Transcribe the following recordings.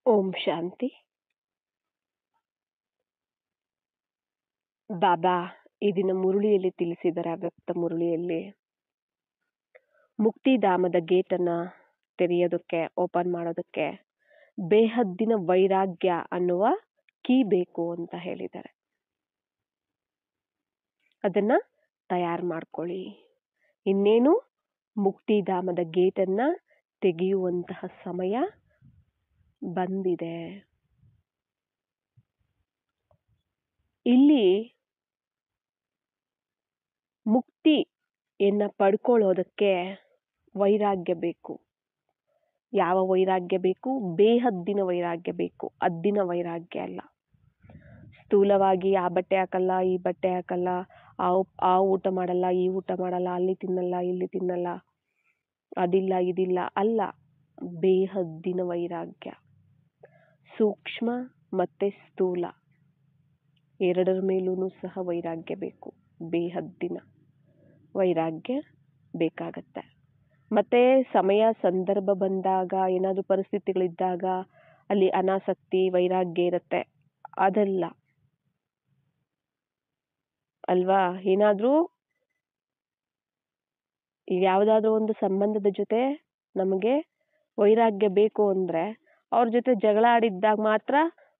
ಓಂ ಶಾಂತಿ. ಬಾಬಾ ಈ ದಿನ ಮುರುಳಿಯಲ್ಲಿ ತಿಳಿಸಿದರೆ ಅವ್ಯಕ್ತ ಮುರುಳಿಯಲ್ಲಿ ಮುಕ್ತಿಧಾಮದ ಗೇಟನ್ನ ತೆರೆಯೋದಕ್ಕೆ, ಓಪನ್ ಮಾಡೋದಕ್ಕೆ ಬೇಹದ್ದಿನ ವೈರಾಗ್ಯ ಅನ್ನುವ ಕೀ ಬೇಕು ಅಂತ ಹೇಳಿದ್ದಾರೆ. ಅದನ್ನ ತಯಾರು ಮಾಡ್ಕೊಳ್ಳಿ. ಇನ್ನೇನು ಮುಕ್ತಿಧಾಮದ ಗೇಟನ್ನ ತೆಗೆಯುವಂತಹ ಸಮಯ ಬಂದಿದೆ. ಇಲ್ಲಿ ಮುಕ್ತಿಯನ್ನ ಪಡ್ಕೊಳ್ಳೋದಕ್ಕೆ ವೈರಾಗ್ಯ ಬೇಕು. ಯಾವ ವೈರಾಗ್ಯ ಬೇಕು? ಬೇಹದ್ದಿನ ವೈರಾಗ್ಯ ಬೇಕು, ಅದ್ದಿನ ವೈರಾಗ್ಯ ಅಲ್ಲ. ಸ್ಥೂಲವಾಗಿ ಆ ಬಟ್ಟೆ ಹಾಕಲ್ಲ, ಈ ಬಟ್ಟೆ ಹಾಕಲ್ಲ, ಆ ಊಟ ಮಾಡಲ್ಲ, ಈ ಊಟ ಮಾಡಲ್ಲ, ಅಲ್ಲಿ ತಿನ್ನಲ್ಲ, ಇಲ್ಲಿ ತಿನ್ನಲ್ಲ, ಅದಿಲ್ಲ ಇದಿಲ್ಲ ಅಲ್ಲ. ಬೇಹದ್ದಿನ ವೈರಾಗ್ಯ, ಸೂಕ್ಷ್ಮ ಮತ್ತೆ ಸ್ಥೂಲ ಎರಡರ ಮೇಲೂ ಸಹ ವೈರಾಗ್ಯ ಬೇಕು. ಬೇಹದ್ದಿನ ವೈರಾಗ್ಯ ಬೇಕಾಗತ್ತೆ. ಮತ್ತೆ ಸಮಯ ಸಂದರ್ಭ ಬಂದಾಗ, ಏನಾದರೂ ಪರಿಸ್ಥಿತಿಗಳಿದ್ದಾಗ ಅಲ್ಲಿ ಅನಾಸಕ್ತಿ ವೈರಾಗ್ಯ ಇರುತ್ತೆ, ಅದಲ್ಲ ಅಲ್ವಾ. ಏನಾದ್ರೂ ಯಾವುದಾದ್ರೂ ಒಂದು ಸಂಬಂಧದ ಜೊತೆ ನಮಗೆ ವೈರಾಗ್ಯ ಬೇಕು ಅಂದ್ರೆ ಅವ್ರ ಜೊತೆ ಜಗಳ ಆಡಿದ್ದಾಗ ಮಾತ್ರ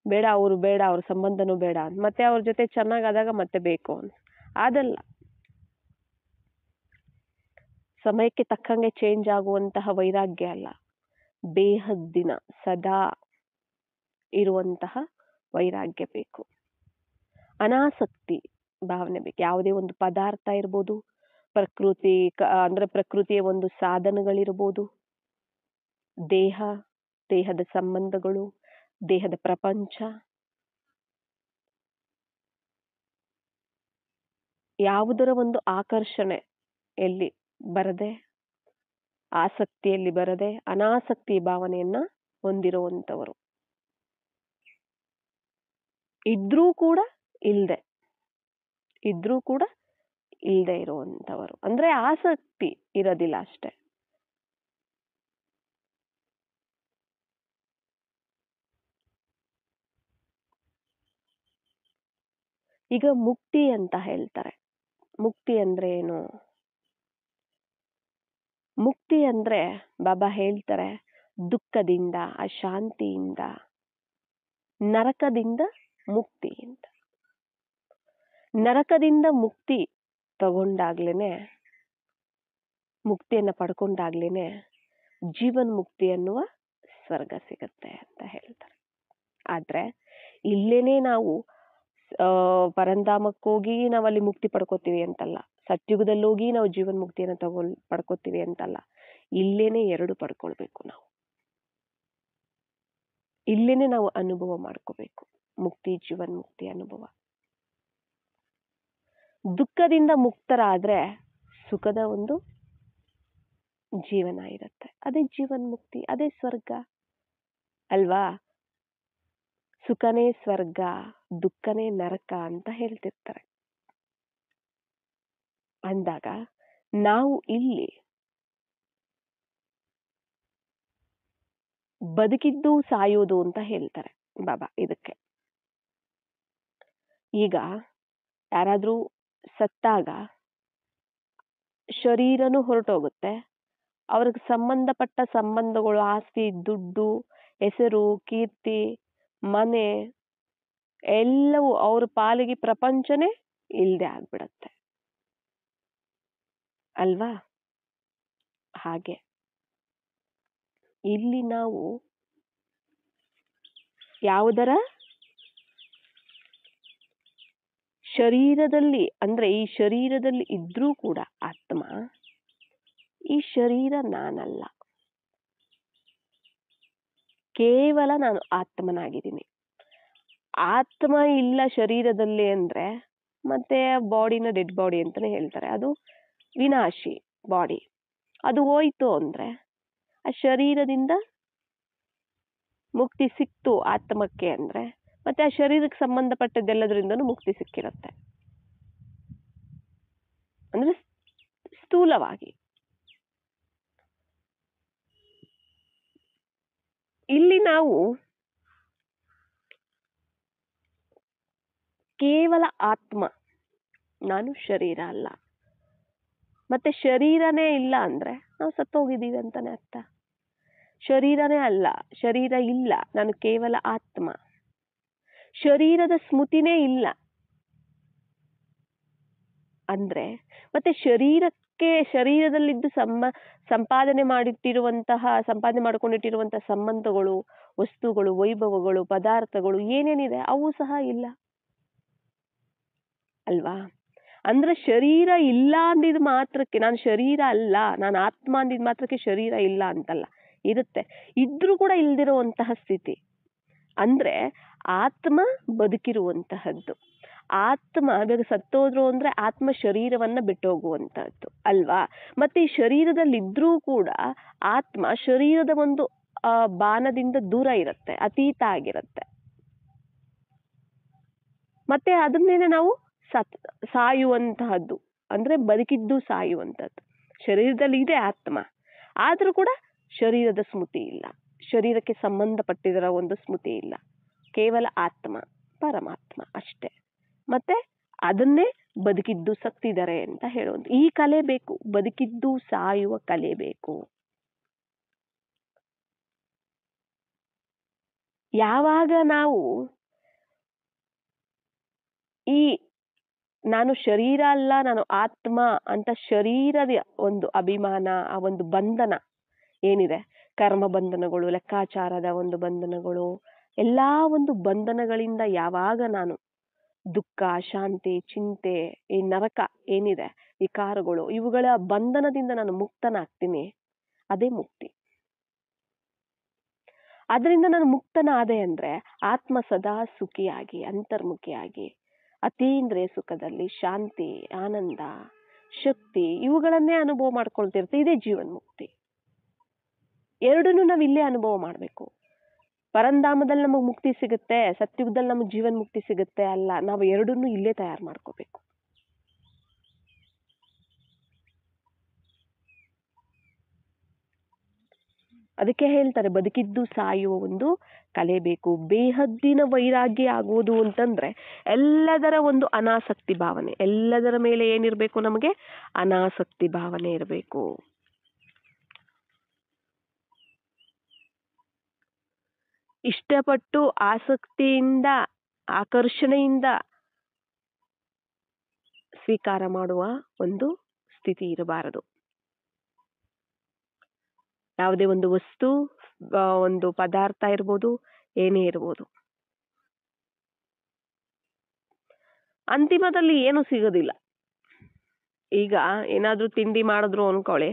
ಬೇಡ, ಅವರು ಬೇಡ, ಅವ್ರ ಸಂಬಂಧನೂ ಬೇಡ, ಮತ್ತೆ ಅವ್ರ ಜೊತೆ ಚೆನ್ನಾಗಾದಾಗ ಮತ್ತೆ ಬೇಕು ಅದಲ್ಲ. ಸಮಯಕ್ಕೆ ತಕ್ಕಂಗೆ ಚೇಂಜ್ ಆಗುವಂತಹ ವೈರಾಗ್ಯ ಅಲ್ಲ, ಬೇಹದ್ದಿನ ಸದಾ ಇರುವಂತಹ ವೈರಾಗ್ಯ ಬೇಕು. ಅನಾಸಕ್ತಿ ಭಾವನೆ ಬೇಕು. ಯಾವುದೇ ಒಂದು ಪದಾರ್ಥ ಇರ್ಬೋದು, ಪ್ರಕೃತಿ ಅಂದ್ರೆ ಪ್ರಕೃತಿಯ ಒಂದು ಸಾಧನಗಳಿರ್ಬೋದು, ದೇಹದ ಸಂಬಂಧಗಳು, ದೇಹದ ಪ್ರಪಂಚ, ಯಾವುದರ ಒಂದು ಆಕರ್ಷಣೆ ಎಲ್ಲಿ ಬರದೆ, ಆಸಕ್ತಿಯಲ್ಲಿ ಬರದೆ ಅನಾಸಕ್ತಿ ಭಾವನೆಯನ್ನ ಹೊಂದಿರುವಂತವರು. ಇದ್ರೂ ಕೂಡ ಇಲ್ದೆ ಇರುವಂತವರು ಅಂದ್ರೆ ಆಸಕ್ತಿ ಇರೋದಿಲ್ಲ ಅಷ್ಟೆ. ಈಗ ಮುಕ್ತಿ ಅಂತ ಹೇಳ್ತಾರೆ. ಮುಕ್ತಿ ಅಂದ್ರೆ ಏನು? ಮುಕ್ತಿ ಅಂದ್ರೆ ಬಾಬಾ ಹೇಳ್ತಾರೆ, ದುಃಖದಿಂದ, ಅಶಾಂತಿಯಿಂದ, ನರಕದಿಂದ ಮುಕ್ತಿ ಅಂತ. ನರಕದಿಂದ ಮುಕ್ತಿ ತಗೊಂಡಾಗ್ಲೇನೆ, ಮುಕ್ತಿಯನ್ನ ಪಡ್ಕೊಂಡಾಗ್ಲೇನೆ ಜೀವನ್ ಮುಕ್ತಿ ಅನ್ನುವ ಸ್ವರ್ಗ ಸಿಗತ್ತೆ ಅಂತ ಹೇಳ್ತಾರೆ. ಆದ್ರೆ ಇಲ್ಲೇನೆ ನಾವು ಪರಂಧಾಮಕ್ಕೋಗಿ ನಾವಲ್ಲಿ ಮುಕ್ತಿ ಪಡ್ಕೋತೀವಿ ಅಂತಲ್ಲ, ಸತ್ಯುಗದಲ್ಲಿ ಹೋಗಿ ನಾವು ಜೀವನ್ ಮುಕ್ತಿಯನ್ನ ಪಡ್ಕೋತೀವಿ ಅಂತಲ್ಲ. ಇಲ್ಲೇನೆ ಎರಡು ಪಡ್ಕೊಳ್ಬೇಕು ನಾವು. ಇಲ್ಲೇನೆ ನಾವು ಅನುಭವ ಮಾಡ್ಕೋಬೇಕು, ಮುಕ್ತಿ, ಜೀವನ್ ಮುಕ್ತಿ ಅನುಭವ. ದುಃಖದಿಂದ ಮುಕ್ತರಾದ್ರೆ ಸುಖದ ಒಂದು ಜೀವನ ಇರುತ್ತೆ. ಅದೇ ಜೀವನ್ ಮುಕ್ತಿ, ಅದೇ ಸ್ವರ್ಗ ಅಲ್ವಾ. ಸುಖನೇ ಸ್ವರ್ಗ, ದುಃಖನೇ ನರಕ ಅಂತ ಹೇಳ್ತಿರ್ತಾರೆ. ಅಂದಾಗ ನಾವು ಇಲ್ಲಿ ಬದುಕಿದ್ದು ಸಾಯೋದು ಅಂತ ಹೇಳ್ತಾರೆ ಬಾಬಾ ಇದಕ್ಕೆ. ಈಗ ಯಾರಾದ್ರೂ ಸತ್ತಾಗ ಶರೀರನೂ ಹೊರಟೋಗುತ್ತೆ, ಅವ್ರಿಗೆ ಸಂಬಂಧಪಟ್ಟ ಸಂಬಂಧಗಳು, ಆಸ್ತಿ, ದುಡ್ಡು, ಹೆಸರು, ಕೀರ್ತಿ, ಮನೆ ಎಲ್ಲವೂ ಅವ್ರ ಪಾಲಿಗೆ ಪ್ರಪಂಚನೇ ಇಲ್ದೆ ಆಗ್ಬಿಡತ್ತೆ ಅಲ್ವಾ. ಹಾಗೆ ಇಲ್ಲಿ ನಾವು ಯಾವುದರ ಶರೀರದಲ್ಲಿ ಅಂದ್ರೆ ಈ ಶರೀರದಲ್ಲಿ ಇದ್ರೂ ಕೂಡ ಆತ್ಮ, ಈ ಶರೀರ ನಾನಲ್ಲ, ಕೇವಲ ನಾನು ಆತ್ಮನಾಗಿದ್ದೀನಿ. ಆತ್ಮ ಇಲ್ಲ ಶರೀರದಲ್ಲಿ ಅಂದ್ರೆ ಮತ್ತೆ ಬಾಡಿನ ಡೆಡ್ ಬಾಡಿ ಅಂತಾನೆ ಹೇಳ್ತಾರೆ. ಅದು ವಿನಾಶಿ ಬಾಡಿ. ಅದು ಹೋಯ್ತು ಅಂದ್ರೆ ಆ ಶರೀರದಿಂದ ಮುಕ್ತಿ ಸಿಕ್ತು ಆತ್ಮಕ್ಕೆ ಅಂದ್ರೆ ಮತ್ತೆ ಆ ಶರೀರಕ್ಕೆ ಸಂಬಂಧಪಟ್ಟದ್ದೆಲ್ಲದರಿಂದನೂ ಮುಕ್ತಿ ಸಿಕ್ಕಿರುತ್ತೆ. ಅಂದ್ರೆ ಸ್ಥೂಲವಾಗಿ ಇಲ್ಲಿ ನಾವು ಕೇವಲ ಆತ್ಮ, ನಾನು ಶರೀರ ಅಲ್ಲ. ಮತ್ತೆ ಶರೀರನೇ ಇಲ್ಲ ಅಂದ್ರೆ ನಾವು ಸತ್ತೋಗಿದ್ದೀವಿ ಅಂತಾನೆ ಅರ್ಥ. ಶರೀರನೇ ಅಲ್ಲ, ಶರೀರ ಇಲ್ಲ, ನಾನು ಕೇವಲ ಆತ್ಮ. ಶರೀರದ ಸ್ಮೃತಿನೇ ಇಲ್ಲ ಅಂದ್ರೆ ಮತ್ತೆ ಶರೀರದಲ್ಲಿದ್ದು ಸಂಪಾದನೆ ಮಾಡಿಕೊಂಡಿಟ್ಟಿರುವಂತಹ ಸಂಬಂಧಗಳು, ವಸ್ತುಗಳು, ವೈಭವಗಳು, ಪದಾರ್ಥಗಳು ಏನೇನಿದೆ ಅವು ಸಹ ಇಲ್ಲ ಅಲ್ವಾ? ಅಂದ್ರೆ ಶರೀರ ಇಲ್ಲ ಅಂದಿದ್ ಮಾತ್ರಕ್ಕೆ ನಾನು ಶರೀರ ಅಲ್ಲ, ನಾನು ಆತ್ಮ ಅಂದಿದ್ ಮಾತ್ರಕ್ಕೆ ಶರೀರ ಇಲ್ಲ ಅಂತಲ್ಲ, ಇರುತ್ತೆ. ಇದ್ರೂ ಕೂಡ ಇಲ್ದಿರುವಂತಹ ಸ್ಥಿತಿ. ಅಂದ್ರೆ ಆತ್ಮ ಬದುಕಿರುವಂತಹದ್ದು. ಆತ್ಮ ಇವಾಗ ಸತ್ತೋದ್ರು ಅಂದ್ರೆ ಆತ್ಮ ಶರೀರವನ್ನ ಬಿಟ್ಟು ಹೋಗುವಂತಹದ್ದು ಅಲ್ವಾ? ಮತ್ತೆ ಈ ಶರೀರದಲ್ಲಿ ಇದ್ರೂ ಕೂಡ ಆತ್ಮ ಶರೀರದ ಒಂದು ಬಾಣದಿಂದ ದೂರ ಇರುತ್ತೆ, ಅತೀತ ಆಗಿರುತ್ತೆ. ಮತ್ತೆ ಅದನ್ನೇನೆ ನಾವು ಸಾಯುವಂತಹದ್ದು ಅಂದ್ರೆ ಬದುಕಿದ್ದು ಸಾಯುವಂತಹದ್ದು. ಶರೀರದಲ್ಲಿ ಇದೆ ಆತ್ಮ, ಆದ್ರೂ ಕೂಡ ಶರೀರದ ಸ್ಮೃತಿ ಇಲ್ಲ, ಶರೀರಕ್ಕೆ ಸಂಬಂಧಪಟ್ಟಿದರ ಒಂದು ಸ್ಮೃತಿ ಇಲ್ಲ. ಕೇವಲ ಆತ್ಮ, ಪರಮಾತ್ಮ ಅಷ್ಟೇ. ಮತ್ತೆ ಅದನ್ನೇ ಬದುಕಿದ್ದು ಸತ್ತಿದ್ದಾರೆ ಅಂತ ಹೇಳೋದು. ಈ ಕಲೆ ಬೇಕು, ಬದುಕಿದ್ದು ಸಾಯುವ ಕಲೆ ಬೇಕು. ಯಾವಾಗ ನಾವು ಈ ನಾನು ಶರೀರ ಅಲ್ಲ, ನಾನು ಆತ್ಮ ಅಂತ ಶರೀರದ ಒಂದು ಅಭಿಮಾನ, ಆ ಒಂದು ಬಂಧನ ಏನಿದೆ, ಕರ್ಮ ಬಂಧನಗಳು, ಲೆಕ್ಕಾಚಾರದ ಒಂದು ಬಂಧನಗಳು, ಎಲ್ಲಾ ಒಂದು ಬಂಧನಗಳಿಂದ ಯಾವಾಗ ನಾನು ದುಃಖ, ಶಾಂತಿ, ಚಿಂತೆ, ಈ ನರಕ ಏನಿದೆ, ವಿಕಾರಗಳು, ಇವುಗಳ ಬಂಧನದಿಂದ ನಾನು ಮುಕ್ತನಾಗ್ತೀನಿ, ಅದೇ ಮುಕ್ತಿ. ಅದರಿಂದ ನಾನು ಮುಕ್ತನಾದೆ ಅಂದ್ರೆ ಆತ್ಮ ಸದಾ ಸುಖಿಯಾಗಿ, ಅಂತರ್ಮುಖಿಯಾಗಿ, ಅತೀಂದ್ರಿಯ ಸುಖದಲ್ಲಿ ಶಾಂತಿ, ಆನಂದ, ಶಕ್ತಿ ಇವುಗಳನ್ನೇ ಅನುಭವ ಮಾಡ್ಕೊಳ್ತಿರುತ್ತೆ. ಇದೇ ಜೀವನ್ಮುಕ್ತಿ. ಎರಡನ್ನೂ ನಾವು ಇಲ್ಲೇ ಅನುಭವ ಮಾಡಬೇಕು. ಪರಂಧಾಮದಲ್ಲಿ ನಮಗೆ ಮುಕ್ತಿ ಸಿಗುತ್ತೆ, ಸತ್ಯುಗದಲ್ಲಿ ನಮಗೆ ಜೀವನ್ ಮುಕ್ತಿ ಸಿಗುತ್ತೆ ಅಲ್ಲ, ನಾವು ಎರಡನ್ನೂ ಇಲ್ಲೇ ತಯಾರು ಮಾಡ್ಕೋಬೇಕು. ಅದಕ್ಕೆ ಹೇಳ್ತಾರೆ ಬದುಕಿದ್ದು ಸಾಯುವ ಒಂದು ಕಲೆ ಬೇಕು. ಬೇಹದ್ದಿನ ವೈರಾಗ್ಯ ಆಗುವುದು ಅಂತಂದ್ರೆ ಎಲ್ಲದರ ಒಂದು ಅನಾಸಕ್ತಿ ಭಾವನೆ, ಎಲ್ಲದರ ಮೇಲೆ ಏನಿರ್ಬೇಕು, ನಮಗೆ ಅನಾಸಕ್ತಿ ಭಾವನೆ ಇರಬೇಕು. ಇಷ್ಟಪಟ್ಟು ಆಸಕ್ತಿಯಿಂದ, ಆಕರ್ಷಣೆಯಿಂದ ಸ್ವೀಕಾರ ಮಾಡುವ ಒಂದು ಸ್ಥಿತಿ ಇರಬಾರದು. ಯಾವುದೇ ಒಂದು ವಸ್ತು, ಒಂದು ಪದಾರ್ಥ ಇರ್ಬೋದು, ಏನೇ ಇರ್ಬೋದು, ಅಂತಿಮದಲ್ಲಿ ಏನು ಸಿಗೋದಿಲ್ಲ. ಈಗ ಏನಾದ್ರೂ ತಿಂಡಿ ಮಾಡಿದ್ರು ಅನ್ಕೊಳ್ಳಿ,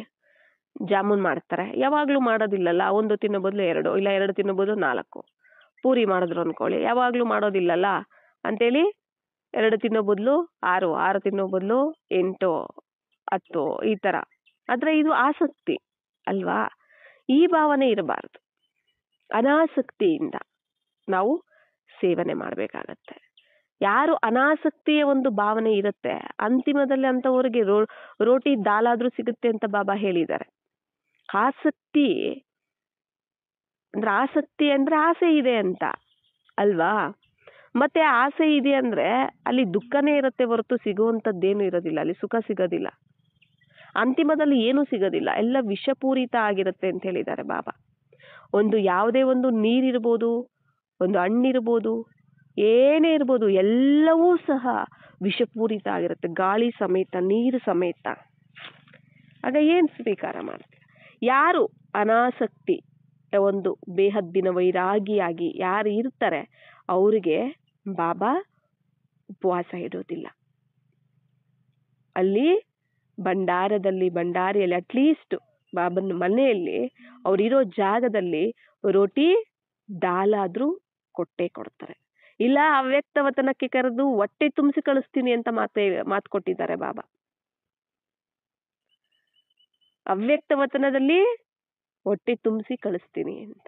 ಜಾಮೂನ್ ಮಾಡ್ತಾರೆ, ಯಾವಾಗ್ಲೂ ಮಾಡೋದಿಲ್ಲಲ್ಲ, ಒಂದು ತಿನ್ನೋ ಬದಲು 2, ಇಲ್ಲ 2 ತಿನ್ನೋ ಬದಲು 4. ಪೂರಿ ಮಾಡಿದ್ರು ಅನ್ಕೊಳ್ಳಿ, ಯಾವಾಗ್ಲೂ ಮಾಡೋದಿಲ್ಲಲ್ಲ ಅಂತೇಳಿ 2 ತಿನ್ನೋ ಬದಲು 6, 6 ತಿನ್ನೋ ಬದಲು 8, 10 ಈ ತರ. ಆದ್ರೆ ಇದು ಆಸಕ್ತಿ ಅಲ್ವಾ? ಈ ಭಾವನೆ ಇರಬಾರದು. ಅನಾಸಕ್ತಿಯಿಂದ ನಾವು ಸೇವನೆ ಮಾಡಬೇಕಾಗತ್ತೆ. ಯಾರು ಅನಾಸಕ್ತಿಯ ಒಂದು ಭಾವನೆ ಇರುತ್ತೆ, ಅಂತಿಮದಲ್ಲಿ ಅಂತವರಿಗೆ ರೋಟಿ ದಾಲಾದ್ರೂ ಸಿಗುತ್ತೆ ಅಂತ ಬಾಬಾ ಹೇಳಿದ್ದಾರೆ. ಆಸಕ್ತಿ ಅಂದ್ರೆ ಆಸೆ ಇದೆ ಅಂತ ಅಲ್ವಾ? ಮತ್ತೆ ಆಸೆ ಇದೆ ಅಂದ್ರೆ ಅಲ್ಲಿ ದುಃಖನೇ ಇರುತ್ತೆ ಹೊರತು ಸಿಗುವಂತದ್ದೇನು ಇರೋದಿಲ್ಲ, ಅಲ್ಲಿ ಸುಖ ಸಿಗೋದಿಲ್ಲ. ಅಂತಿಮದಲ್ಲಿ ಏನು ಸಿಗೋದಿಲ್ಲ, ಎಲ್ಲ ವಿಷಪೂರಿತ ಆಗಿರುತ್ತೆ ಅಂತ ಹೇಳಿದ್ದಾರೆ ಬಾಬಾ. ಒಂದು ಯಾವುದೇ ಒಂದು ನೀರಿರ್ಬೋದು, ಒಂದು ಹಣ್ಣಿರ್ಬೋದು, ಏನೇ ಇರ್ಬೋದು, ಎಲ್ಲವೂ ಸಹ ವಿಷಪೂರಿತ ಆಗಿರುತ್ತೆ, ಗಾಳಿ ಸಮೇತ, ನೀರು ಸಮೇತ. ಆಗ ಏನ್ ಸ್ವೀಕಾರ ಮಾಡ್ತೀವಿ? ಯಾರು ಅನಾಸಕ್ತಿ ಒಂದು ಬೇಹದ್ದಿನ ವೈರಾಗಿಯಾಗಿ ಯಾರು ಇರ್ತಾರೆ ಅವರಿಗೆ ಬಾಬಾ ಉಪವಾಸ ಇಡೋದಿಲ್ಲ. ಅಲ್ಲಿ ಭಂಡಾರಿಯಲ್ಲಿ ಅಟ್ಲೀಸ್ಟ್ ಬಾಬನ ಮನೆಯಲ್ಲಿ ಅವರಿರೋ ಜಾಗದಲ್ಲಿ ರೋಟಿ ದಾಲಾದ್ರೂ ಕೊಟ್ಟೇ ಕೊಡ್ತಾರೆ. ಇಲ್ಲ ಅವ್ಯಕ್ತವತನಕ್ಕೆ ಕರೆದು ಹೊಟ್ಟೆ ತುಂಬಿಸಿ ಕಳಿಸ್ತೀನಿ ಅಂತ ಮಾತು ಕೊಟ್ಟಿದ್ದಾರೆ ಬಾಬಾ. ಅವ್ಯಕ್ತವತನದಲ್ಲಿ ಹೊಟ್ಟೆ ತುಂಬಿಸಿ ಕಳಿಸ್ತೀನಿ ಅಂತ.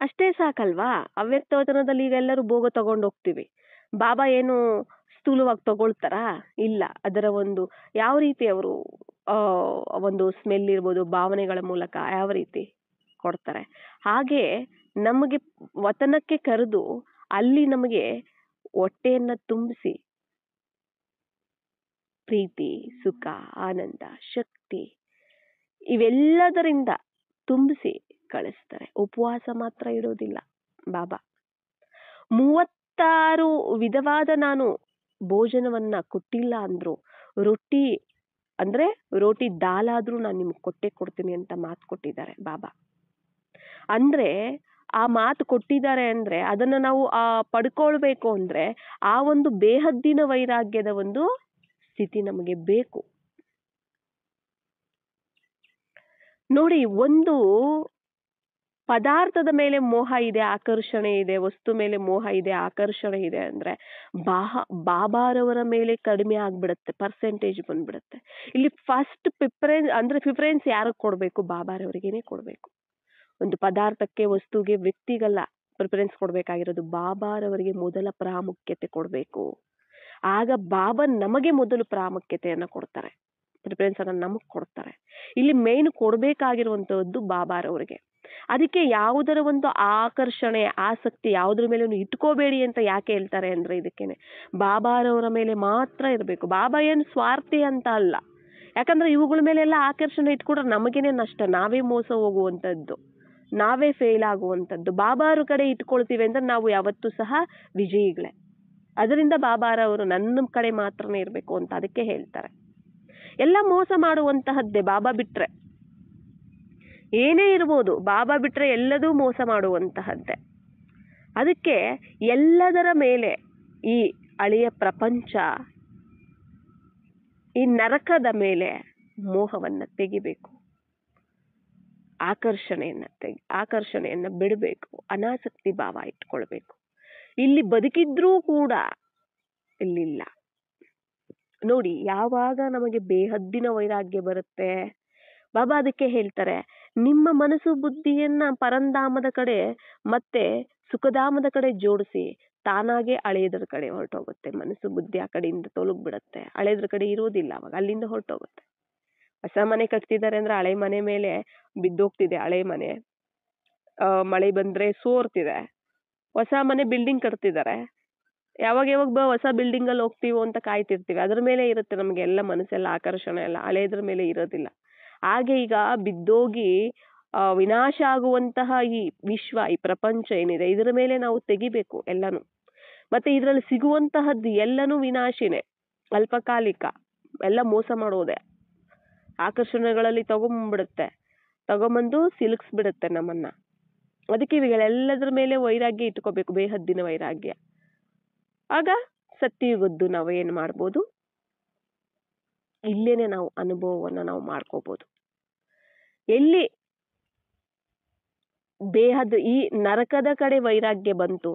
ಅಷ್ಟೇ ಸಾಕಲ್ವಾ? ಅವ್ಯಕ್ತವತನದಲ್ಲಿ ಈಗ ಎಲ್ಲರೂ ಭೋಗ ತಗೊಂಡು ಹೋಗ್ತೀವಿ. ಬಾಬಾ ಏನು ಸ್ಥೂಲವಾಗಿ ತಗೊಳ್ತಾರಾ? ಇಲ್ಲ. ಅದರ ಒಂದು ಯಾವ ರೀತಿ ಅವರು ಒಂದು ಸ್ಮೆಲ್ ಇರ್ಬೋದು, ಭಾವನೆಗಳ ಮೂಲಕ ಯಾವ ರೀತಿ ಕೊಡ್ತಾರೆ. ಹಾಗೆ ನಮಗೆ ವತನಕ್ಕೆ ಕರೆದು ಅಲ್ಲಿ ನಮಗೆ ಹೊಟ್ಟೆಯನ್ನ ತುಂಬಿಸಿ ಪ್ರೀತಿ, ಸುಖ, ಆನಂದ, ಶಕ್ತಿ ಇವೆಲ್ಲದರಿಂದ ತುಂಬಿಸಿ ಕಳಿಸ್ತಾರೆ. ಉಪವಾಸ ಮಾತ್ರ ಇಡೋದಿಲ್ಲ ಬಾಬಾ. 36 ವಿಧವಾದ ನಾನು ಭೋಜನವನ್ನ ಕೊಟ್ಟಿಲ್ಲ ಅಂದ್ರು, ರೊಟ್ಟಿ ಅಂದ್ರೆ ರೋಟಿ ದಾಲ್ ಆದ್ರೂ ನಾನು ನಿಮ್ಗೆ ಕೊಟ್ಟೆ ಕೊಡ್ತೀನಿ ಅಂತ ಮಾತು ಕೊಟ್ಟಿದ್ದಾರೆ ಬಾಬಾ. ಅಂದ್ರೆ ಆ ಮಾತು ಕೊಟ್ಟಿದ್ದಾರೆ ಅಂದ್ರೆ ಅದನ್ನ ನಾವು ಪಡ್ಕೊಳ್ಬೇಕು ಅಂದ್ರೆ ಆ ಒಂದು ಬೇಹದ್ದಿನ ವೈರಾಗ್ಯದ ಒಂದು ಸ್ಥಿತಿ ನಮಗೆ ಬೇಕು. ನೋಡಿ, ಒಂದು ಪದಾರ್ಥದ ಮೇಲೆ ಮೋಹ ಇದೆ, ಆಕರ್ಷಣೆ ಇದೆ, ವಸ್ತು ಮೇಲೆ ಮೋಹ ಇದೆ, ಆಕರ್ಷಣೆ ಇದೆ ಅಂದ್ರೆ ಬಾಬಾರವರ ಮೇಲೆ ಕಡಿಮೆ ಆಗ್ಬಿಡುತ್ತೆ, ಪರ್ಸೆಂಟೇಜ್ ಬಂದ್ಬಿಡುತ್ತೆ. ಇಲ್ಲಿ ಫಸ್ಟ್ ಪ್ರಿಫರೆನ್ಸ್ ಯಾರಿಗೆ ಕೊಡ್ಬೇಕು? ಬಾಬಾರವರಿಗೇನೆ ಕೊಡ್ಬೇಕು. ಒಂದು ಪದಾರ್ಥಕ್ಕೆ, ವಸ್ತುಗೆ, ವ್ಯಕ್ತಿಗಲ್ಲ ಪ್ರಿಫರೆನ್ಸ್ ಕೊಡ್ಬೇಕಾಗಿರೋದು, ಬಾಬಾರವರಿಗೆ ಮೊದಲ ಪ್ರಾಮುಖ್ಯತೆ ಕೊಡ್ಬೇಕು. ಆಗ ಬಾಬಾ ನಮಗೆ ಮೊದಲು ಪ್ರಾಮುಖ್ಯತೆಯನ್ನ ಕೊಡ್ತಾರೆ, ಪ್ರಿಫರೆನ್ಸ್ ಅನ್ನ ನಮಗ್ ಕೊಡ್ತಾರೆ. ಇಲ್ಲಿ ಮೇನ್ ಕೊಡ್ಬೇಕಾಗಿರುವಂತದ್ದು ಬಾಬಾರವರಿಗೆ. ಅದಕ್ಕೆ ಯಾವುದರ ಒಂದು ಆಕರ್ಷಣೆ, ಆಸಕ್ತಿ ಯಾವುದ್ರ ಮೇಲೆ ಇಟ್ಕೋಬೇಡಿ ಅಂತ ಯಾಕೆ ಹೇಳ್ತಾರೆ ಅಂದ್ರೆ ಇದಕ್ಕೇನೆ, ಬಾಬಾರವರ ಮೇಲೆ ಮಾತ್ರ ಇರಬೇಕು. ಬಾಬಾ ಏನು ಸ್ವಾರ್ಥಿ ಅಂತ ಅಲ್ಲ, ಯಾಕಂದ್ರೆ ಇವುಗಳ ಮೇಲೆಲ್ಲ ಆಕರ್ಷಣೆ ಇಟ್ಕೊಂಡ್ರೆ ನಮಗೇನೆ ನಷ್ಟ, ನಾವೇ ಮೋಸ ಹೋಗುವಂತದ್ದು, ನಾವೇ ಫೇಲ್ ಆಗುವಂತದ್ದು. ಬಾಬಾರ ಕಡೆ ಇಟ್ಕೊಳ್ತೀವಿ ಅಂದ್ರೆ ನಾವು ಯಾವತ್ತೂ ಸಹ ವಿಜಯಿಗಳೇ. ಅದರಿಂದ ಬಾಬಾರವರು ನನ್ನ ಕಡೆ ಮಾತ್ರನೇ ಇರಬೇಕು ಅಂತ ಅದಕ್ಕೆ ಹೇಳ್ತಾರೆ. ಎಲ್ಲ ಮೋಸ ಮಾಡುವಂತಹದ್ದೇ ಬಾಬಾ ಬಿಟ್ರೆ, ಏನೇ ಇರ್ಬೋದು, ಬಾಬಾ ಬಿಟ್ರೆ ಎಲ್ಲದೂ ಮೋಸ ಮಾಡುವಂತಹದ್ದೇ. ಅದಕ್ಕೆ ಎಲ್ಲದರ ಮೇಲೆ ಈ ಹಳೆಯ ಪ್ರಪಂಚ, ಈ ನರಕದ ಮೇಲೆ ಮೋಹವನ್ನ ತೆಗಿಬೇಕು, ಆಕರ್ಷಣೆಯನ್ನ ಬಿಡಬೇಕು, ಅನಾಸಕ್ತಿ ಭಾವ ಇಟ್ಕೊಳ್ಬೇಕು. ಇಲ್ಲಿ ಬದುಕಿದ್ರೂ ಕೂಡ ಇಲ್ಲಿಲ್ಲ. ನೋಡಿ, ಯಾವಾಗ ನಮಗೆ ಬೇಹದ್ದಿನ ವೈರಾಗ್ಯ ಬರುತ್ತೆ, ಬಾಬಾ ಅದಕ್ಕೆ ಹೇಳ್ತಾರೆ, ನಿಮ್ಮ ಮನಸ್ಸು ಬುದ್ಧಿಯನ್ನ ಪರಂಧಾಮದ ಕಡೆ ಮತ್ತೆ ಸುಖಧಾಮದ ಕಡೆ ಜೋಡಿಸಿ ತಾನಾಗೆ ಹಳೆಯದ್ರ ಕಡೆ ಹೊರಟೋಗುತ್ತೆ. ಮನಸ್ಸು ಬುದ್ಧಿ ಆ ಕಡೆಯಿಂದ ತೊಲಗ್ಬಿಡತ್ತೆ, ಹಳೆಯದ್ರ ಕಡೆ ಇರೋದಿಲ್ಲ, ಅವಾಗ ಅಲ್ಲಿಂದ ಹೊರಟೋಗುತ್ತೆ. ಹೊಸ ಮನೆ ಕಟ್ತಿದ್ದಾರೆ ಅಂದ್ರೆ ಹಳೆ ಮನೆ ಮೇಲೆ ಬಿದ್ದೋಗ್ತಿದೆ, ಹಳೆ ಮನೆ ಮಳೆ ಬಂದ್ರೆ ಸೋರ್ತಿದೆ. ಹೊಸ ಮನೆ ಬಿಲ್ಡಿಂಗ್ ಕಟ್ತಿದ್ದಾರೆ, ಯಾವಾಗ ಹೊಸ ಬಿಲ್ಡಿಂಗ್ ಅಲ್ಲಿ ಹೋಗ್ತೀವೋ ಅಂತ ಕಾಯ್ತಿರ್ತೀವಿ, ಅದ್ರ ಮೇಲೆ ಇರುತ್ತೆ ನಮ್ಗೆ ಎಲ್ಲ ಮನಸ್ಸೆಲ್ಲ ಆಕರ್ಷಣೆ ಎಲ್ಲ, ಹಳೆಯದ್ರ ಮೇಲೆ ಇರೋದಿಲ್ಲ. ಹಾಗೆ ಈಗ ಬಿದ್ದೋಗಿ ವಿನಾಶ ಆಗುವಂತಹ ಈ ವಿಶ್ವ, ಈ ಪ್ರಪಂಚ ಏನಿದೆ, ಇದರ ಮೇಲೆ ನಾವು ತೆಗಿಬೇಕು ಎಲ್ಲಾನು. ಮತ್ತೆ ಇದ್ರಲ್ಲಿ ಸಿಗುವಂತಹದ್ದು ಎಲ್ಲನೂ ವಿನಾಶಿನೇ, ಅಲ್ಪಕಾಲಿಕ, ಎಲ್ಲ ಮೋಸ ಮಾಡೋದೆ. ಆಕರ್ಷಣೆಗಳಲ್ಲಿ ತಗೊಂಬಂದು ಸಿಲುಕ್ಸ್ಬಿಡುತ್ತೆ ನಮ್ಮನ್ನ. ಅದಕ್ಕೆ ಇವುಗಳೆಲ್ಲದ್ರ ಮೇಲೆ ವೈರಾಗ್ಯ ಇಟ್ಕೋಬೇಕು, ಬೇಹದ್ದಿನ ವೈರಾಗ್ಯ. ಆಗ ಸತ್ಯಯುಗದ್ದು ನಾವು ಏನ್ ಮಾಡ್ಬೋದು, ಇಲ್ಲೇನೆ ನಾವು ಅನುಭವವನ್ನ ನಾವು ಮಾಡ್ಕೋಬಹುದು. ಎಲ್ಲಿ ಈ ನರಕದ ಕಡೆ ವೈರಾಗ್ಯ ಬಂತು,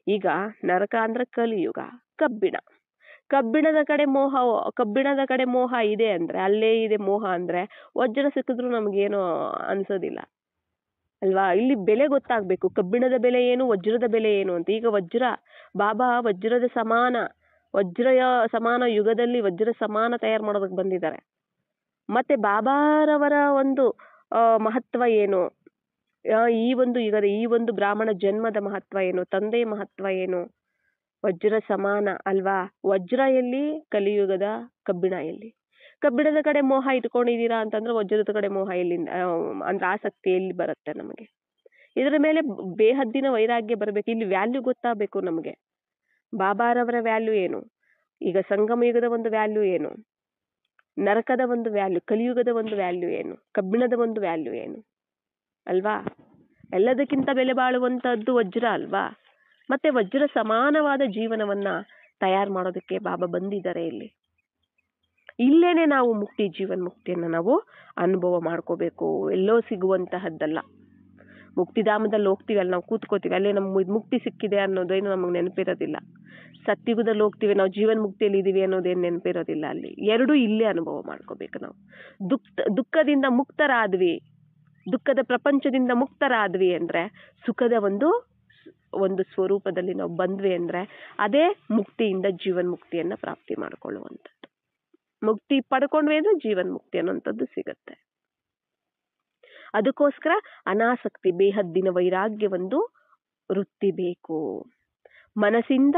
ಈಗ ನರಕ ಅಂದ್ರೆ ಕಲಿಯುಗ, ಕಬ್ಬಿಣದ ಕಡೆ ಮೋಹ ಇದೆ ಅಂದ್ರೆ, ಅಲ್ಲೇ ಇದೆ ಮೋಹ ಅಂದ್ರೆ, ವಜ್ರ ಸಿಕ್ಕಿದ್ರು ನಮ್ಗೇನು ಅನ್ಸೋದಿಲ್ಲ ಅಲ್ವಾ? ಇಲ್ಲಿ ಬೆಲೆ ಗೊತ್ತಾಗ್ಬೇಕು, ಕಬ್ಬಿಣದ ಬೆಲೆ ಏನು, ವಜ್ರದ ಬೆಲೆ ಏನು ಅಂತ. ಈಗ ಬಾಬಾ ವಜ್ರದ ಸಮಾನ ಯುಗದಲ್ಲಿ ವಜ್ರ ಸಮಾನ ತಯಾರು ಮಾಡೋದಕ್ಕೆ ಬಂದಿದ್ದಾರೆ. ಮತ್ತೆ ಬಾಬಾರವರ ಒಂದು ಮಹತ್ವ ಏನು, ಈ ಒಂದು ಯುಗದ ಈ ಒಂದು ಬ್ರಾಹ್ಮಣ ಜನ್ಮದ ಮಹತ್ವ ಏನು, ತಂದೆಯ ಮಹತ್ವ ಏನು, ವಜ್ರ ಸಮಾನ ಅಲ್ವಾ? ವಜ್ರ ಎಲ್ಲಿ? ಕಲಿಯುಗದ ಕಬ್ಬಿಣ ಎಲ್ಲಿ? ಕಬ್ಬಿಣದ ಕಡೆ ಮೋಹ ಇಟ್ಕೊಂಡಿದೀರಾ ಅಂತಂದ್ರೆ ವಜ್ರದ ಕಡೆ ಮೋಹ ಎಲ್ಲಿಂದ, ಅಂದ್ರೆ ಆಸಕ್ತಿ ಎಲ್ಲಿ ಬರುತ್ತೆ ನಮಗೆ? ಇದರ ಮೇಲೆ ಬೇಹದ್ದಿನ ವೈರಾಗ್ಯ ಬರಬೇಕು. ಇಲ್ಲಿ ವ್ಯಾಲ್ಯೂ ಗೊತ್ತಾಗಬೇಕು ನಮಗೆ, ಬಾಬಾರವರ ವ್ಯಾಲ್ಯೂ ಏನು, ಈಗ ಸಂಗಮ ಯುಗದ ಒಂದು ವ್ಯಾಲ್ಯೂ ಏನು, ನರಕದ ಒಂದು ವ್ಯಾಲ್ಯೂ, ಕಲಿಯುಗದ ಒಂದು ವ್ಯಾಲ್ಯೂ ಏನು, ಕಬ್ಬಿಣದ ಒಂದು ವ್ಯಾಲ್ಯೂ ಏನು ಅಲ್ವಾ? ಎಲ್ಲದಕ್ಕಿಂತ ಬೆಲೆ ಬಾಳುವಂತದ್ದು ವಜ್ರ ಅಲ್ವಾ? ಮತ್ತೆ ವಜ್ರ ಸಮಾನವಾದ ಜೀವನವನ್ನ ತಯಾರು ಮಾಡೋದಕ್ಕೆ ಬಾಬಾ ಬಂದಿದ್ದಾರೆ. ಇಲ್ಲೇನೆ ನಾವು ಜೀವನ್ ಮುಕ್ತಿಯನ್ನ ನಾವು ಅನುಭವ ಮಾಡ್ಕೋಬೇಕು, ಎಲ್ಲೋ ಸಿಗುವಂತಹದ್ದಲ್ಲ. ಮುಕ್ತಿಧಾಮದಲ್ಲಿ ಹೋಗ್ತೀವಿ, ಅಲ್ಲಿ ನಾವು ಕೂತ್ಕೋತೀವಿ, ಅಲ್ಲೇ ನಮ್ಗೆ ಮುಕ್ತಿ ಸಿಕ್ಕಿದೆ ಅನ್ನೋದೇನು ನಮಗೆ ನೆನಪಿರೋದಿಲ್ಲ. ಸತ್ಯುಗದಲ್ಲಿ ಹೋಗ್ತೀವಿ, ನಾವು ಜೀವನ್ ಮುಕ್ತಿಯಲ್ಲಿ ಇದೀವಿ ಅನ್ನೋದೇನು ನೆನಪಿರೋದಿಲ್ಲ. ಅಲ್ಲಿ ಎರಡೂ ಇಲ್ಲೇ ಅನುಭವ ಮಾಡ್ಕೋಬೇಕು ನಾವು. ದುಃಖದಿಂದ ಮುಕ್ತರಾದ್ವಿ, ದುಃಖದ ಪ್ರಪಂಚದಿಂದ ಮುಕ್ತರಾದ್ವಿ ಅಂದ್ರೆ, ಸುಖದ ಒಂದು ಸ್ವರೂಪದಲ್ಲಿ ನಾವು ಬಂದ್ವಿ ಅಂದ್ರೆ, ಅದೇ ಮುಕ್ತಿಯಿಂದ ಜೀವನ್ ಮುಕ್ತಿಯನ್ನ ಪ್ರಾಪ್ತಿ ಮಾಡ್ಕೊಳ್ಳುವಂಥದ್ದು. ಮುಕ್ತಿ ಪಡ್ಕೊಂಡ್ವಿ ಅಂದ್ರೆ ಜೀವನ್ ಮುಕ್ತಿ ಅನ್ನೋಂಥದ್ದು ಸಿಗತ್ತೆ. ಅದಕ್ಕೋಸ್ಕರ ಅನಾಸಕ್ತಿ, ಬೇಹದ್ದಿನ ವೈರಾಗ್ಯ ಒಂದು ವೃತ್ತಿ ಬೇಕು. ಮನಸ್ಸಿಂದ,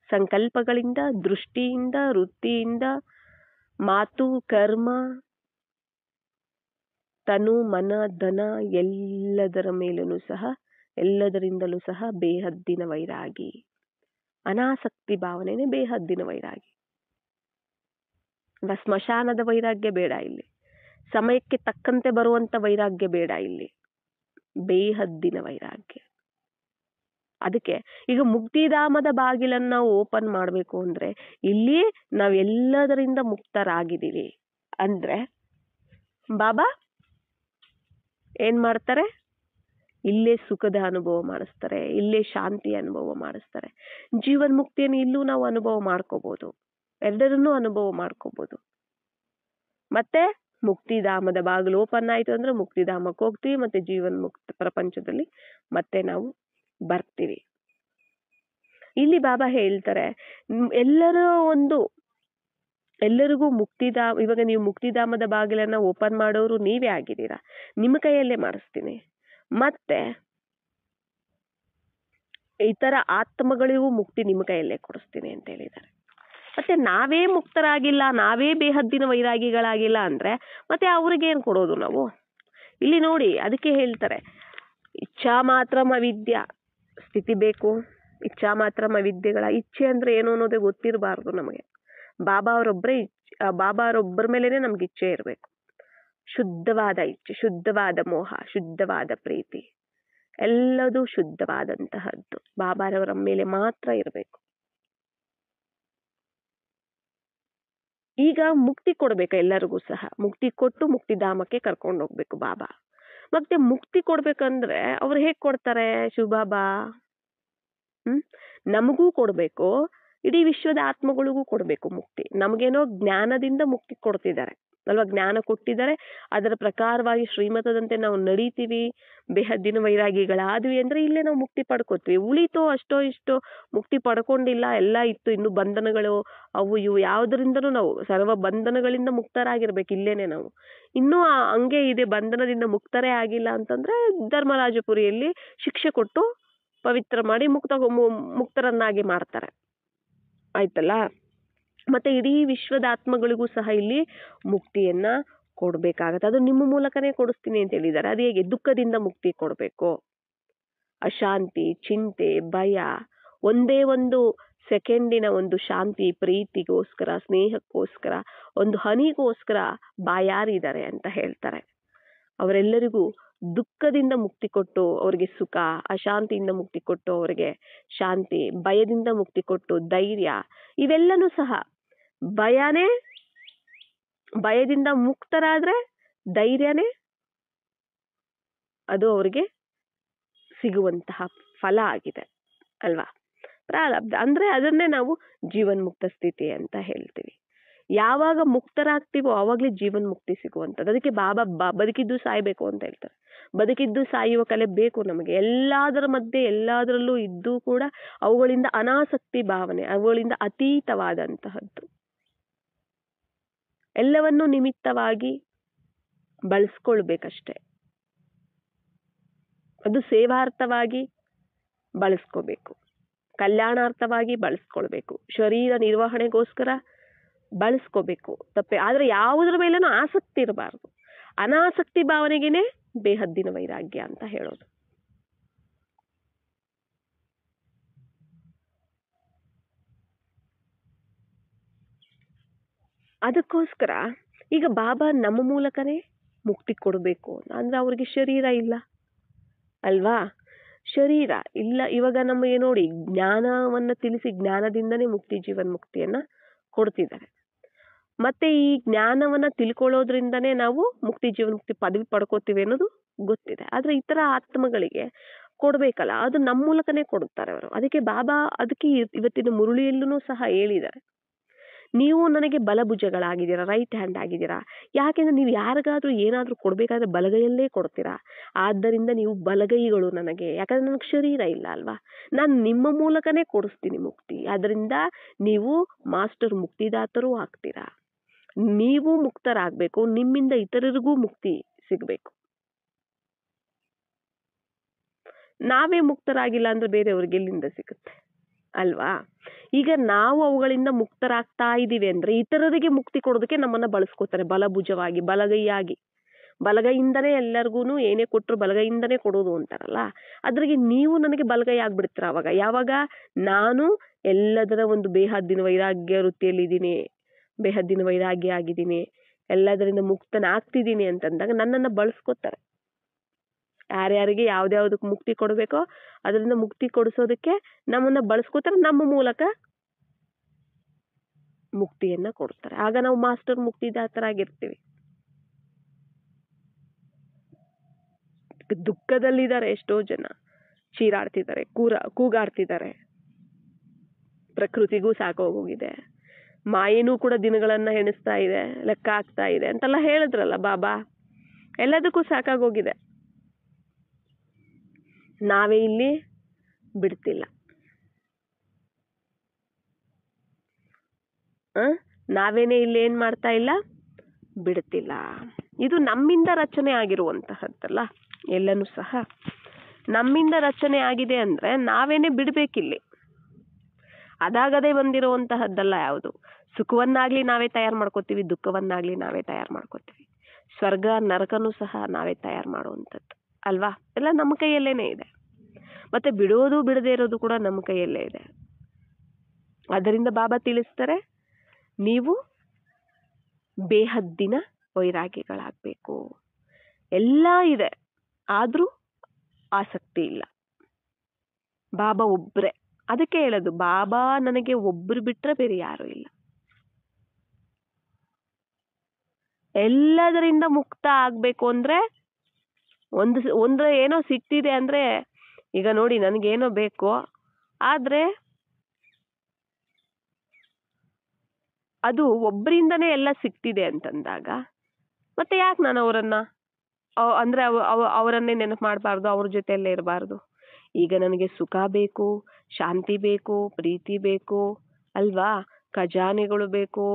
ಸಂಕಲ್ಪಗಳಿಂದ, ದೃಷ್ಟಿಯಿಂದ, ವೃತ್ತಿಯಿಂದ, ಮಾತು, ಕರ್ಮ, ತನು, ಮನ, ಧನ ಎಲ್ಲದರ ಮೇಲೂ ಸಹ, ಎಲ್ಲದರಿಂದಲೂ ಸಹ ಬೇಹದ್ದಿನ ವೈರಾಗಿ. ಅನಾಸಕ್ತಿ ಭಾವನೆನೇ ಬೇಹದ್ದಿನ ವೈರಾಗಿ. ಸ್ಮಶಾನದ ವೈರಾಗ್ಯ ಬೇಡ ಇಲ್ಲಿ. ಸಮಯಕ್ಕೆ ತಕ್ಕಂತೆ ಬರುವಂತ ವೈರಾಗ್ಯ ಬೇಡ ಇಲ್ಲಿ. ಬೇಹದ್ದಿನ ವೈರಾಗ್ಯ. ಅದಕ್ಕೆ ಈಗ ಮುಕ್ತಿಧಾಮದ ಬಾಗಿಲನ್ನ ನಾವು ಓಪನ್ ಮಾಡಬೇಕು ಅಂದ್ರೆ ಇಲ್ಲಿ ನಾವೆಲ್ಲದರಿಂದ ಮುಕ್ತರಾಗಿದ್ದೀವಿ ಅಂದ್ರೆ ಬಾಬಾ ಏನ್ ಮಾಡ್ತಾರೆ? ಇಲ್ಲೇ ಸುಖದ ಅನುಭವ ಮಾಡಿಸ್ತಾರೆ, ಇಲ್ಲೇ ಶಾಂತಿ ಅನುಭವ ಮಾಡಿಸ್ತಾರೆ. ಜೀವನ್ ಮುಕ್ತಿಯನ್ನು ಇಲ್ಲೂ ನಾವು ಅನುಭವ ಮಾಡ್ಕೋಬಹುದು, ಎರಡರನ್ನೂ ಅನುಭವ ಮಾಡ್ಕೋಬಹುದು. ಮತ್ತೆ ಮುಕ್ತಿಧಾಮದ ಬಾಗಿಲು ಓಪನ್ ಆಯ್ತು ಅಂದ್ರೆ ಮುಕ್ತಿಧಾಮಕ್ಕೆ ಹೋಗ್ತೀವಿ, ಮತ್ತೆ ಜೀವನ್ ಮುಕ್ತ ಪ್ರಪಂಚದಲ್ಲಿ ಮತ್ತೆ ನಾವು ಬರ್ತೀವಿ. ಇಲ್ಲಿ ಬಾಬಾ ಹೇಳ್ತಾರೆ ಎಲ್ಲರಿಗೂ ಇವಾಗ ನೀವು ಮುಕ್ತಿಧಾಮದ ಬಾಗಿಲನ್ನ ಓಪನ್ ಮಾಡೋರು ನೀವೇ ಆಗಿದ್ದೀರಾ, ನಿಮ್ಮ ಕೈಯಲ್ಲೇ ಮಾಡಿಸ್ತೀನಿ. ಮತ್ತೆ ಇತರ ಆತ್ಮಗಳಿಗೂ ಮುಕ್ತಿ ನಿಮ್ಮ ಕೈಯಲ್ಲೇ ಕೊಡಿಸ್ತೀನಿ ಅಂತ ಹೇಳಿದ್ದಾರೆ. ಮತ್ತೆ ನಾವೇ ಮುಕ್ತರಾಗಿಲ್ಲ, ನಾವೇ ಬೇಹದ್ದಿನ ವೈರಾಗಿಗಳಾಗಿಲ್ಲ ಅಂದ್ರೆ ಮತ್ತೆ ಅವ್ರಿಗೇನ್ ಕೊಡೋದು ನಾವು? ಇಲ್ಲಿ ನೋಡಿ, ಅದಕ್ಕೆ ಹೇಳ್ತಾರೆ ಇಚ್ಛಾ ಮಾತ್ರ ಅವಿದ್ಯ ಸ್ಥಿತಿ ಬೇಕು. ಇಚ್ಛಾ ಮಾತ್ರ ಅವಿದ್ಯೆಗಳ ಇಚ್ಛೆ ಅಂದ್ರೆ ಏನು ಅನ್ನೋದೇ ಗೊತ್ತಿರಬಾರ್ದು ನಮಗೆ. ಬಾಬಾ ಅವರೊಬ್ಬರ ಮೇಲೇನೆ ನಮ್ಗೆ ಇಚ್ಛೆ ಇರಬೇಕು. ಶುದ್ಧವಾದ ಇಚ್ಛೆ, ಶುದ್ಧವಾದ ಮೋಹ, ಶುದ್ಧವಾದ ಪ್ರೀತಿ, ಎಲ್ಲದೂ ಶುದ್ಧವಾದಂತಹದ್ದು ಬಾಬಾರವರ ಮೇಲೆ ಮಾತ್ರ ಇರಬೇಕು. ಈಗ ಮುಕ್ತಿ ಕೊಡ್ಬೇಕು ಎಲ್ಲರಿಗೂ ಸಹ. ಮುಕ್ತಿ ಕೊಟ್ಟು ಮುಕ್ತಿಧಾಮಕ್ಕೆ ಕರ್ಕೊಂಡು ಹೋಗ್ಬೇಕು ಬಾಬಾ. ಮತ್ತೆ ಮುಕ್ತಿ ಕೊಡ್ಬೇಕಂದ್ರೆ ಅವ್ರು ಹೇಗ್ ಕೊಡ್ತಾರೆ ಶಿವಬಾಬಾ? ನಮಗೂ ಕೊಡ್ಬೇಕು, ಇಡೀ ವಿಶ್ವದ ಆತ್ಮಗಳಿಗೂ ಕೊಡ್ಬೇಕು ಮುಕ್ತಿ. ನಮಗೇನೋ ಜ್ಞಾನದಿಂದ ಮುಕ್ತಿ ಕೊಡ್ತಿದ್ದಾರೆ ಅಲ್ವಾ, ಜ್ಞಾನ ಕೊಟ್ಟಿದ್ದಾರೆ, ಅದರ ಪ್ರಕಾರವಾಗಿ ಶ್ರೀಮತದಂತೆ ನಾವು ನಡೀತೀವಿ, ಬೇಹದ್ದಿನ ವೈರಾಗಿಗಳಾದ್ವಿ ಅಂದ್ರೆ ಇಲ್ಲೇ ನಾವು ಮುಕ್ತಿ ಪಡ್ಕೋತೀವಿ. ಉಳಿತೋ ಅಷ್ಟೋ ಇಷ್ಟೋ ಮುಕ್ತಿ ಪಡ್ಕೊಂಡಿಲ್ಲ, ಎಲ್ಲ ಇತ್ತು ಇನ್ನು ಬಂಧನಗಳು ಅವು ಇವು ಯಾವುದರಿಂದನೂ ನಾವು ಸರ್ವ ಬಂಧನಗಳಿಂದ ಮುಕ್ತರಾಗಿರ್ಬೇಕು ಇಲ್ಲೇನೆ ನಾವು. ಇನ್ನೂ ಹಂಗೆ ಇದೆ, ಬಂಧನದಿಂದ ಮುಕ್ತರೇ ಆಗಿಲ್ಲ ಅಂತಂದ್ರೆ ಧರ್ಮರಾಜಪುರಿಯಲ್ಲಿ ಶಿಕ್ಷೆ ಕೊಟ್ಟು ಪವಿತ್ರ ಮಾಡಿ ಮುಕ್ತರನ್ನಾಗಿ ಮಾಡ್ತಾರೆ, ಆಯ್ತಲ್ಲ. ಮತ್ತೆ ಇಡೀ ವಿಶ್ವದ ಆತ್ಮಗಳಿಗೂ ಸಹ ಇಲ್ಲಿ ಮುಕ್ತಿಯನ್ನ ಕೊಡ್ಬೇಕಾಗತ್ತೆ. ಅದು ನಿಮ್ಮ ಮೂಲಕನೇ ಕೊಡಿಸ್ತೀನಿ ಅಂತ ಹೇಳಿದ್ದಾರೆ. ಅದು ಹೇಗೆ? ದುಃಖದಿಂದ ಮುಕ್ತಿ ಕೊಡ್ಬೇಕು. ಅಶಾಂತಿ, ಚಿಂತೆ, ಭಯ, ಒಂದೇ ಒಂದು ಸೆಕೆಂಡಿನ ಒಂದು ಶಾಂತಿ, ಪ್ರೀತಿಗೋಸ್ಕರ, ಸ್ನೇಹಕ್ಕೋಸ್ಕರ, ಒಂದು ಹನಿಗೋಸ್ಕರ ಬಾಯಾರಿದ್ದಾರೆ ಅಂತ ಹೇಳ್ತಾರೆ. ಅವರೆಲ್ಲರಿಗೂ ದುಃಖದಿಂದ ಮುಕ್ತಿ ಕೊಟ್ಟು ಅವರಿಗೆ ಸುಖ, ಅಶಾಂತಿಯಿಂದ ಮುಕ್ತಿ ಕೊಟ್ಟು ಅವರಿಗೆ ಶಾಂತಿ, ಭಯದಿಂದ ಮುಕ್ತಿ ಕೊಟ್ಟು ಧೈರ್ಯ, ಇವೆಲ್ಲನೂ ಸಹ ಭಯದಿಂದ ಮುಕ್ತರಾದ್ರೆ ಧೈರ್ಯನೇ ಅದು ಅವರಿಗೆ ಸಿಗುವಂತಹ ಫಲ ಆಗಿದೆ ಅಲ್ವಾ. ಪ್ರಾರಬ್ಧ ಅಂದ್ರೆ ಅದನ್ನೇ ನಾವು ಜೀವನ್ ಮುಕ್ತ ಸ್ಥಿತಿ ಅಂತ ಹೇಳ್ತೀವಿ. ಯಾವಾಗ ಮುಕ್ತರಾಗ್ತೀವೋ ಆವಾಗ್ಲೇ ಜೀವನ್ ಮುಕ್ತಿ ಸಿಗುವಂಥದ್ದು. ಅದಕ್ಕೆ ಬಾಬಾ ಬದುಕಿದ್ದು ಸಾಯ್ಬೇಕು ಅಂತ ಹೇಳ್ತಾರೆ. ಬದುಕಿದ್ದು ಸಾಯುವ ಕಲೆ ಬೇಕು ನಮಗೆ. ಎಲ್ಲದರ ಮಧ್ಯೆ ಎಲ್ಲದರಲ್ಲೂ ಇದ್ದು ಕೂಡ ಅವುಗಳಿಂದ ಅನಾಸಕ್ತಿ ಭಾವನೆ, ಅವುಗಳಿಂದ ಅತೀತವಾದಂತಹದ್ದು ಎಲ್ಲವನ್ನೂ ನಿಮಿತ್ತವಾಗಿ ಬಳಸ್ಕೊಳ್ಬೇಕಷ್ಟೆ. ಅದು ಸೇವಾರ್ಥವಾಗಿ ಬಳಸ್ಕೋಬೇಕು, ಕಲ್ಯಾಣಾರ್ಥವಾಗಿ ಬಳಸ್ಕೊಳ್ಬೇಕು, ಶರೀರ ನಿರ್ವಹಣೆಗೋಸ್ಕರ ಬಳಸ್ಕೋಬೇಕು ತಪ್ಪೆ. ಆದ್ರೆ ಯಾವುದ್ರ ಮೇಲೂ ಆಸಕ್ತಿ ಇರಬಾರ್ದು. ಅನಾಸಕ್ತಿ ಭಾವನೆಗೇನೆ ಬೇಹದ್ದಿನ ವೈರಾಗ್ಯ ಅಂತ ಹೇಳೋದು. ಅದಕ್ಕೋಸ್ಕರ ಈಗ ಬಾಬಾ ನಮ್ಮ ಮೂಲಕನೇ ಮುಕ್ತಿ ಕೊಡಬೇಕು ಅಂದ್ರೆ ಅವ್ರಿಗೆ ಶರೀರ ಇಲ್ಲ ಅಲ್ವಾ. ಶರೀರ ಇಲ್ಲ. ಇವಾಗ ನಮಗೆ ನೋಡಿ, ಜ್ಞಾನವನ್ನ ತಿಳಿಸಿ ಜ್ಞಾನದಿಂದನೇ ಮುಕ್ತಿ, ಜೀವನ್ ಮುಕ್ತಿಯನ್ನ ಕೊಡ್ತಿದ್ದಾರೆ. ಮತ್ತೆ ಈ ಜ್ಞಾನವನ್ನ ತಿಳ್ಕೊಳ್ಳೋದ್ರಿಂದನೇ ನಾವು ಮುಕ್ತಿ, ಜೀವನ್ ಮುಕ್ತಿ ಪದವಿ ಪಡ್ಕೋತೀವಿ ಅನ್ನೋದು ಗೊತ್ತಿದೆ. ಆದ್ರೆ ಇತರ ಆತ್ಮಗಳಿಗೆ ಕೊಡ್ಬೇಕಲ್ಲ, ಅದು ನಮ್ಮ ಮೂಲಕನೇ ಕೊಡುತ್ತಾರೆ ಅವರು. ಅದಕ್ಕೆ ಬಾಬಾ ಅದಕ್ಕೆ ಇವತ್ತಿನ ಮುರುಳಿಯಲ್ಲೂ ಸಹ ಹೇಳಿದ್ದಾರೆ, ನೀವು ನನಗೆ ಬಲಭುಜಗಳಾಗಿದ್ದೀರಾ, ರೈಟ್ ಹ್ಯಾಂಡ್ ಆಗಿದ್ದೀರಾ. ಯಾಕೆಂದ್ರೆ ನೀವು ಯಾರಿಗಾದ್ರೂ ಏನಾದ್ರೂ ಕೊಡ್ಬೇಕಾದ್ರೆ ಬಲಗೈಯಲ್ಲೇ ಕೊಡ್ತೀರಾ. ಆದ್ದರಿಂದ ನೀವು ಬಲಗೈಗಳು ನನಗೆ. ಯಾಕಂದ್ರೆ ನನಗೆ ಶರೀರ ಇಲ್ಲ ಅಲ್ವಾ, ನಾನು ನಿಮ್ಮ ಮೂಲಕನೇ ಕೊಡಿಸ್ತೀನಿ ಮುಕ್ತಿ. ಆದ್ರಿಂದ ನೀವು ಮಾಸ್ಟರ್ ಮುಕ್ತಿದಾತರೂ ಆಗ್ತೀರಾ. ನೀವು ಮುಕ್ತರಾಗಬೇಕು, ನಿಮ್ಮಿಂದ ಇತರರಿಗೂ ಮುಕ್ತಿ ಸಿಗಬೇಕು. ನಾವೇ ಮುಕ್ತರಾಗಿಲ್ಲ ಅಂದ್ರೆ ಬೇರೆಯವ್ರಿಗೆ ಎಲ್ಲಿಂದ ಸಿಗುತ್ತೆ ಅಲ್ವಾ? ಈಗ ನಾವು ಅವುಗಳಿಂದ ಮುಕ್ತರಾಗ್ತಾ ಇದೀವಿ ಅಂದ್ರೆ ಇತರರಿಗೆ ಮುಕ್ತಿ ಕೊಡೋದಕ್ಕೆ ನಮ್ಮನ್ನ ಬಳಸ್ಕೋತಾರೆ, ಬಲಭುಜವಾಗಿ, ಬಲಗೈಯಾಗಿ. ಬಲಗೈಯಿಂದನೇ ಎಲ್ಲರಿಗೂ ಏನೇ ಕೊಟ್ಟರು ಬಲಗೈಯಿಂದನೇ ಕೊಡೋದು ಅಂತಾರಲ್ಲ, ಅದ್ರಿಗೆ ನೀವು ನನಗೆ ಬಲಗೈ ಆಗ್ಬಿಡ್ತೀರ ಅವಾಗ. ಯಾವಾಗ ನಾನು ಎಲ್ಲದರ ಒಂದು ಬೇಹದ್ದಿನ ವೈರಾಗ್ಯ ವೃತ್ತಿಯಲ್ಲಿದ್ದೀನಿ, ಬೇಹದ್ದಿನ ವೈರಾಗ್ಯ ಆಗಿದ್ದೀನಿ, ಎಲ್ಲದರಿಂದ ಮುಕ್ತನಾಗ್ತಿದ್ದೀನಿ ಅಂತಂದಾಗ ನನ್ನನ್ನು ಬಳಸ್ಕೋತಾರೆ. ಯಾರ್ಯಾರಿಗೆ ಯಾವ್ದ್ಯಾವ್ದಕ್ಕೆ ಮುಕ್ತಿ ಕೊಡಬೇಕೋ ಅದರಿಂದ ಮುಕ್ತಿ ಕೊಡಿಸೋದಕ್ಕೆ ನಮ್ಮನ್ನ ಬಳಸ್ಕೋತಾರೆ, ನಮ್ಮ ಮೂಲಕ ಮುಕ್ತಿಯನ್ನ ಕೊಡ್ತಾರೆ. ಆಗ ನಾವು ಮಾಸ್ಟರ್ ಮುಕ್ತಿದಾತರಾಗಿರ್ತೀವಿ. ದುಃಖದಲ್ಲಿದ್ದಾರೆ ಎಷ್ಟೋ ಜನ, ಚೀರಾಡ್ತಿದ್ದಾರೆ, ಕೂಗಾಡ್ತಿದ್ದಾರೆ, ಪ್ರಕೃತಿಗೂ ಸಾಕೋಗೋಗಿದೆ, ಮಾಯೇನೂ ಕೂಡ ದಿನಗಳನ್ನ ಎಣಿಸ್ತಾ ಇದೆ, ಲೆಕ್ಕ ಆಗ್ತಾ ಇದೆ ಅಂತೆಲ್ಲ ಹೇಳಿದ್ರಲ್ಲ ಬಾಬಾ. ಎಲ್ಲದಕ್ಕೂ ಸಾಕಾಗೋಗಿದೆ. ನಾವೇ ಇಲ್ಲಿ ಬಿಡ್ತಿಲ್ಲ. ನಾವೇನೇ ಇಲ್ಲಿ ಏನ್ ಮಾಡ್ತಾ ಇಲ್ಲ, ಬಿಡ್ತಿಲ್ಲ. ಇದು ನಮ್ಮಿಂದ ರಚನೆ ಆಗಿರುವಂತಹದ್ದಲ್ಲ, ಎಲ್ಲನೂ ಸಹ ನಮ್ಮಿಂದ ರಚನೆ ಆಗಿದೆ ಅಂದ್ರೆ ನಾವೇನೆ ಬಿಡ್ಬೇಕಿಲ್ಲಿ. ಅದಾಗದೇ ಬಂದಿರುವಂತಹದ್ದಲ್ಲ ಯಾವುದು. ಸುಖವನ್ನಾಗ್ಲಿ ನಾವೇ ತಯಾರು ಮಾಡ್ಕೋತೀವಿ, ದುಃಖವನ್ನಾಗ್ಲಿ ನಾವೇ ತಯಾರು ಮಾಡ್ಕೋತೀವಿ. ಸ್ವರ್ಗ ನರಕನೂ ಸಹ ನಾವೇ ತಯಾರು ಮಾಡುವಂಥದ್ದು ಅಲ್ವಾ? ಎಲ್ಲ ನಮ್ಮ ಕೈಯಲ್ಲೇನೆ ಇದೆ. ಮತ್ತೆ ಬಿಡೋದು ಬಿಡದೇ ಇರೋದು ಕೂಡ ನಮ್ಮ ಕೈಯಲ್ಲೇ ಇದೆ. ಅದರಿಂದ ಬಾಬಾ ತಿಳಿಸ್ತಾರೆ, ನೀವು ಬೇಹದ್ದಿನ ವೈರಾಗ್ಯಗಳಾಗಬೇಕು. ಎಲ್ಲ ಇದೆ, ಆದ್ರೂ ಆಸಕ್ತಿ ಇಲ್ಲ. ಬಾಬಾ ಒಬ್ರೆ. ಅದಕ್ಕೆ ಹೇಳೋದು, ಬಾಬಾ ನನಗೆ ಒಬ್ರು ಬಿಟ್ರೆ ಬೇರೆ ಯಾರು ಇಲ್ಲ. ಎಲ್ಲದರಿಂದ ಮುಕ್ತ ಆಗ್ಬೇಕು ಅಂದ್ರೆ ಒಂದ್ರ ಏನೋ ಸಿಕ್ತಿದೆ ಅಂದ್ರೆ, ಈಗ ನೋಡಿ ನನಗೇನೋ ಬೇಕು, ಆದ್ರೆ ಅದು ಒಬ್ಬರಿಂದನೇ ಎಲ್ಲ ಸಿಕ್ತಿದೆ ಅಂತಂದಾಗ ಮತ್ತೆ ಯಾಕೆ ನಾನು ಅವರನ್ನ ಅಂದ್ರೆ ಅವರನ್ನೇ ನೆನಪು ಮಾಡಬಾರ್ದು, ಅವ್ರ ಜೊತೆಯಲ್ಲೇ ಇರಬಾರ್ದು? ಈಗ ನನಗೆ ಸುಖ ಬೇಕು, ಶಾಂತಿ ಬೇಕು, ಪ್ರೀತಿ ಬೇಕು ಅಲ್ವಾ, ಖಜಾನೆಗಳು ಬೇಕು,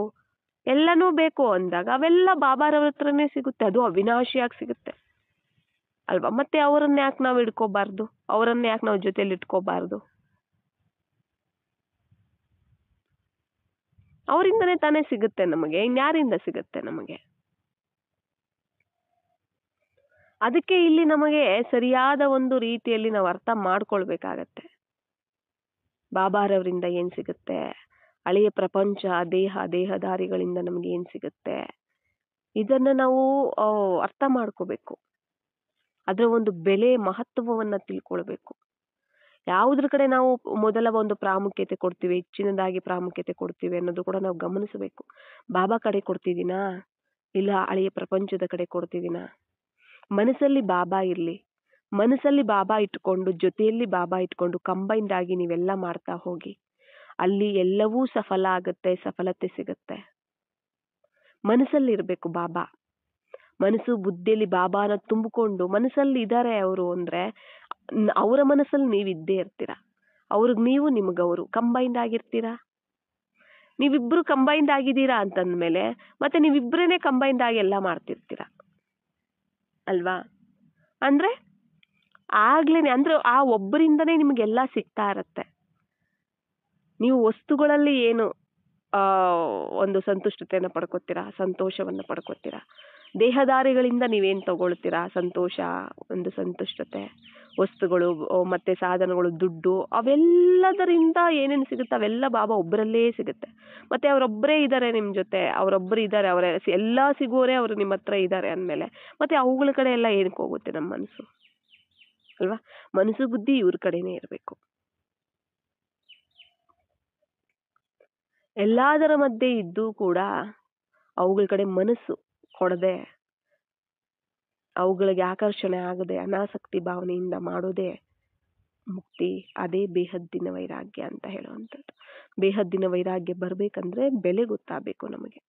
ಎಲ್ಲನೂ ಬೇಕು ಅಂದಾಗ ಅವೆಲ್ಲ ಬಾಬಾರವ್ರ ಹತ್ರನೇ ಸಿಗುತ್ತೆ. ಅದು ಅವಿನಾಶಿಯಾಗಿ ಸಿಗುತ್ತೆ ಅಲ್ವಾ? ಮತ್ತೆ ಅವರನ್ನ ಯಾಕೆ ನಾವು ಇಟ್ಕೋಬಾರ್ದು, ಅವರನ್ನ ಯಾಕೆ ನಾವು ಜೊತೆಲಿ ಇಟ್ಕೋಬಾರ್ದು? ಅವರಿಂದನೇ ತಾನೇ ಸಿಗುತ್ತೆ ನಮಗೆ, ಇನ್ಯಾರಿಂದ ಸಿಗುತ್ತೆ ನಮಗೆ? ಅದಕ್ಕೆ ಇಲ್ಲಿ ನಮಗೆ ಸರಿಯಾದ ಒಂದು ರೀತಿಯಲ್ಲಿ ನಾವು ಅರ್ಥ ಮಾಡ್ಕೊಳ್ಬೇಕಾಗತ್ತೆ. ಬಾಬಾರವರಿಂದ ಏನ್ ಸಿಗುತ್ತೆ, ಹಳೆಯ ಪ್ರಪಂಚ, ದೇಹದಾರಿಗಳಿಂದ ನಮ್ಗೆ ಏನ್ ಸಿಗುತ್ತೆ, ಇದನ್ನ ನಾವು ಅರ್ಥ ಮಾಡ್ಕೋಬೇಕು. ಅದರ ಒಂದು ಬೆಲೆ ಮಹತ್ವವನ್ನ ತಿಳ್ಕೊಳ್ಬೇಕು. ಯಾವುದ್ರ ಕಡೆ ನಾವು ಮೊದಲ ಒಂದು ಪ್ರಾಮುಖ್ಯತೆ ಕೊಡ್ತೀವಿ, ಹೆಚ್ಚಿನದಾಗಿ ಪ್ರಾಮುಖ್ಯತೆ ಕೊಡ್ತೀವಿ ಅನ್ನೋದು ಕೂಡ ನಾವು ಗಮನಿಸಬೇಕು. ಬಾಬಾ ಕಡೆ ಕೊಡ್ತಿದ್ದೀನಾ, ಇಲ್ಲ ಹಳೆಯ ಪ್ರಪಂಚದ ಕಡೆ ಕೊಡ್ತಿದ್ದೀನಾ? ಮನಸ್ಸಲ್ಲಿ ಬಾಬಾ ಇರ್ಲಿ, ಮನಸ್ಸಲ್ಲಿ ಬಾಬಾ ಇಟ್ಕೊಂಡು, ಜೊತೆಯಲ್ಲಿ ಬಾಬಾ ಇಟ್ಕೊಂಡು ಕಂಬೈನ್ಡ್ ಆಗಿ ನೀವೆಲ್ಲ ಮಾಡ್ತಾ ಹೋಗಿ, ಅಲ್ಲಿ ಎಲ್ಲವೂ ಸಫಲ ಆಗುತ್ತೆ, ಸಫಲತೆ ಸಿಗುತ್ತೆ. ಮನಸ್ಸಲ್ಲಿ ಇರ್ಬೇಕು ಬಾಬಾ. ಮನಸ್ಸು ಬುದ್ಧಿಯಲ್ಲಿ ಬಾಬಾನ ತುಂಬಿಕೊಂಡು ಮನಸ್ಸಲ್ಲಿ ಇದ್ದಾರೆ ಅವರು ಅಂದ್ರೆ ಅವರ ಮನಸ್ಸಲ್ಲಿ ನೀವಿದ್ದೇ ಇರ್ತೀರಾ. ಅವ್ರಿಗೆ ನೀವು, ನಿಮಗವರು ಕಂಬೈನ್ಡ್ ಆಗಿರ್ತೀರಾ. ನೀವಿಬ್ರು ಕಂಬೈನ್ಡ್ ಆಗಿದ್ದೀರಾ ಅಂತಂದ್ಮೇಲೆ ಮತ್ತೆ ನೀವಿಬ್ರೇನೆ ಕಂಬೈನ್ಡ್ ಆಗಿ ಎಲ್ಲ ಮಾಡ್ತಿರ್ತೀರಾ ಅಲ್ವಾ? ಅಂದ್ರೆ ಆಗ್ಲೇನೆ, ಅಂದ್ರೆ ಆ ಒಬ್ಬರಿಂದನೇ ನಿಮ್ಗೆಲ್ಲ ಸಿಗ್ತಾ ಇರತ್ತೆ. ನೀವು ವಸ್ತುಗಳಲ್ಲಿ ಏನು ಒಂದು ಸಂತುಷ್ಟತೆಯನ್ನ ಪಡ್ಕೋತೀರಾ, ಸಂತೋಷವನ್ನ ಪಡ್ಕೋತೀರಾ. ದೇಹದಾರಿಗಳಿಂದ ನೀವೇನ್ ತಗೊಳ್ತೀರಾ, ಸಂತೋಷ, ಒಂದು ಸಂತುಷ್ಟತೆ, ವಸ್ತುಗಳು ಮತ್ತೆ ಸಾಧನಗಳು, ದುಡ್ಡು, ಅವೆಲ್ಲದರಿಂದ ಏನೇನು ಸಿಗುತ್ತೆ ಅವೆಲ್ಲ ಬಾಬಾ ಒಬ್ಬರಲ್ಲೇ ಸಿಗುತ್ತೆ. ಮತ್ತೆ ಅವರೊಬ್ಬರೇ ಇದ್ದಾರೆ ನಿಮ್ ಜೊತೆ, ಅವರೊಬ್ಬರು ಇದ್ದಾರೆ, ಅವರ ಎಲ್ಲಾ ಸಿಗೋರೆ ಅವರು ನಿಮ್ಮ ಹತ್ರ ಇದ್ದಾರೆ ಅಂದ್ಮೇಲೆ ಮತ್ತೆ ಅವುಗಳ ಕಡೆ ಎಲ್ಲ ಏನಕ್ಕೆ ಹೋಗುತ್ತೆ ನಮ್ಮ ಮನಸ್ಸು ಅಲ್ವಾ? ಮನಸ್ಸು ಬುದ್ಧಿ ಇವ್ರ ಕಡೆನೇ ಇರಬೇಕು. ಎಲ್ಲದರ ಮಧ್ಯೆ ಇದ್ದು ಕೂಡ ಅವುಗಳ ಕಡೆ ಮನಸ್ಸು ಕೊಡದೆ, ಅವುಗಳಿಗೆ ಆಕರ್ಷಣೆ ಆಗದೆ, ಅನಾಸಕ್ತಿ ಭಾವನೆಯಿಂದ ಮಾಡೋದೇ ಮುಕ್ತಿ. ಅದೇ ಬೇಹದ್ದಿನ ವೈರಾಗ್ಯ ಅಂತ ಹೇಳುವಂಥದ್ದು. ಬೇಹದ್ದಿನ ವೈರಾಗ್ಯ ಬರ್ಬೇಕಂದ್ರೆ ಬೆಲೆ ಗೊತ್ತಾಗಬೇಕು ನಮಗೆ.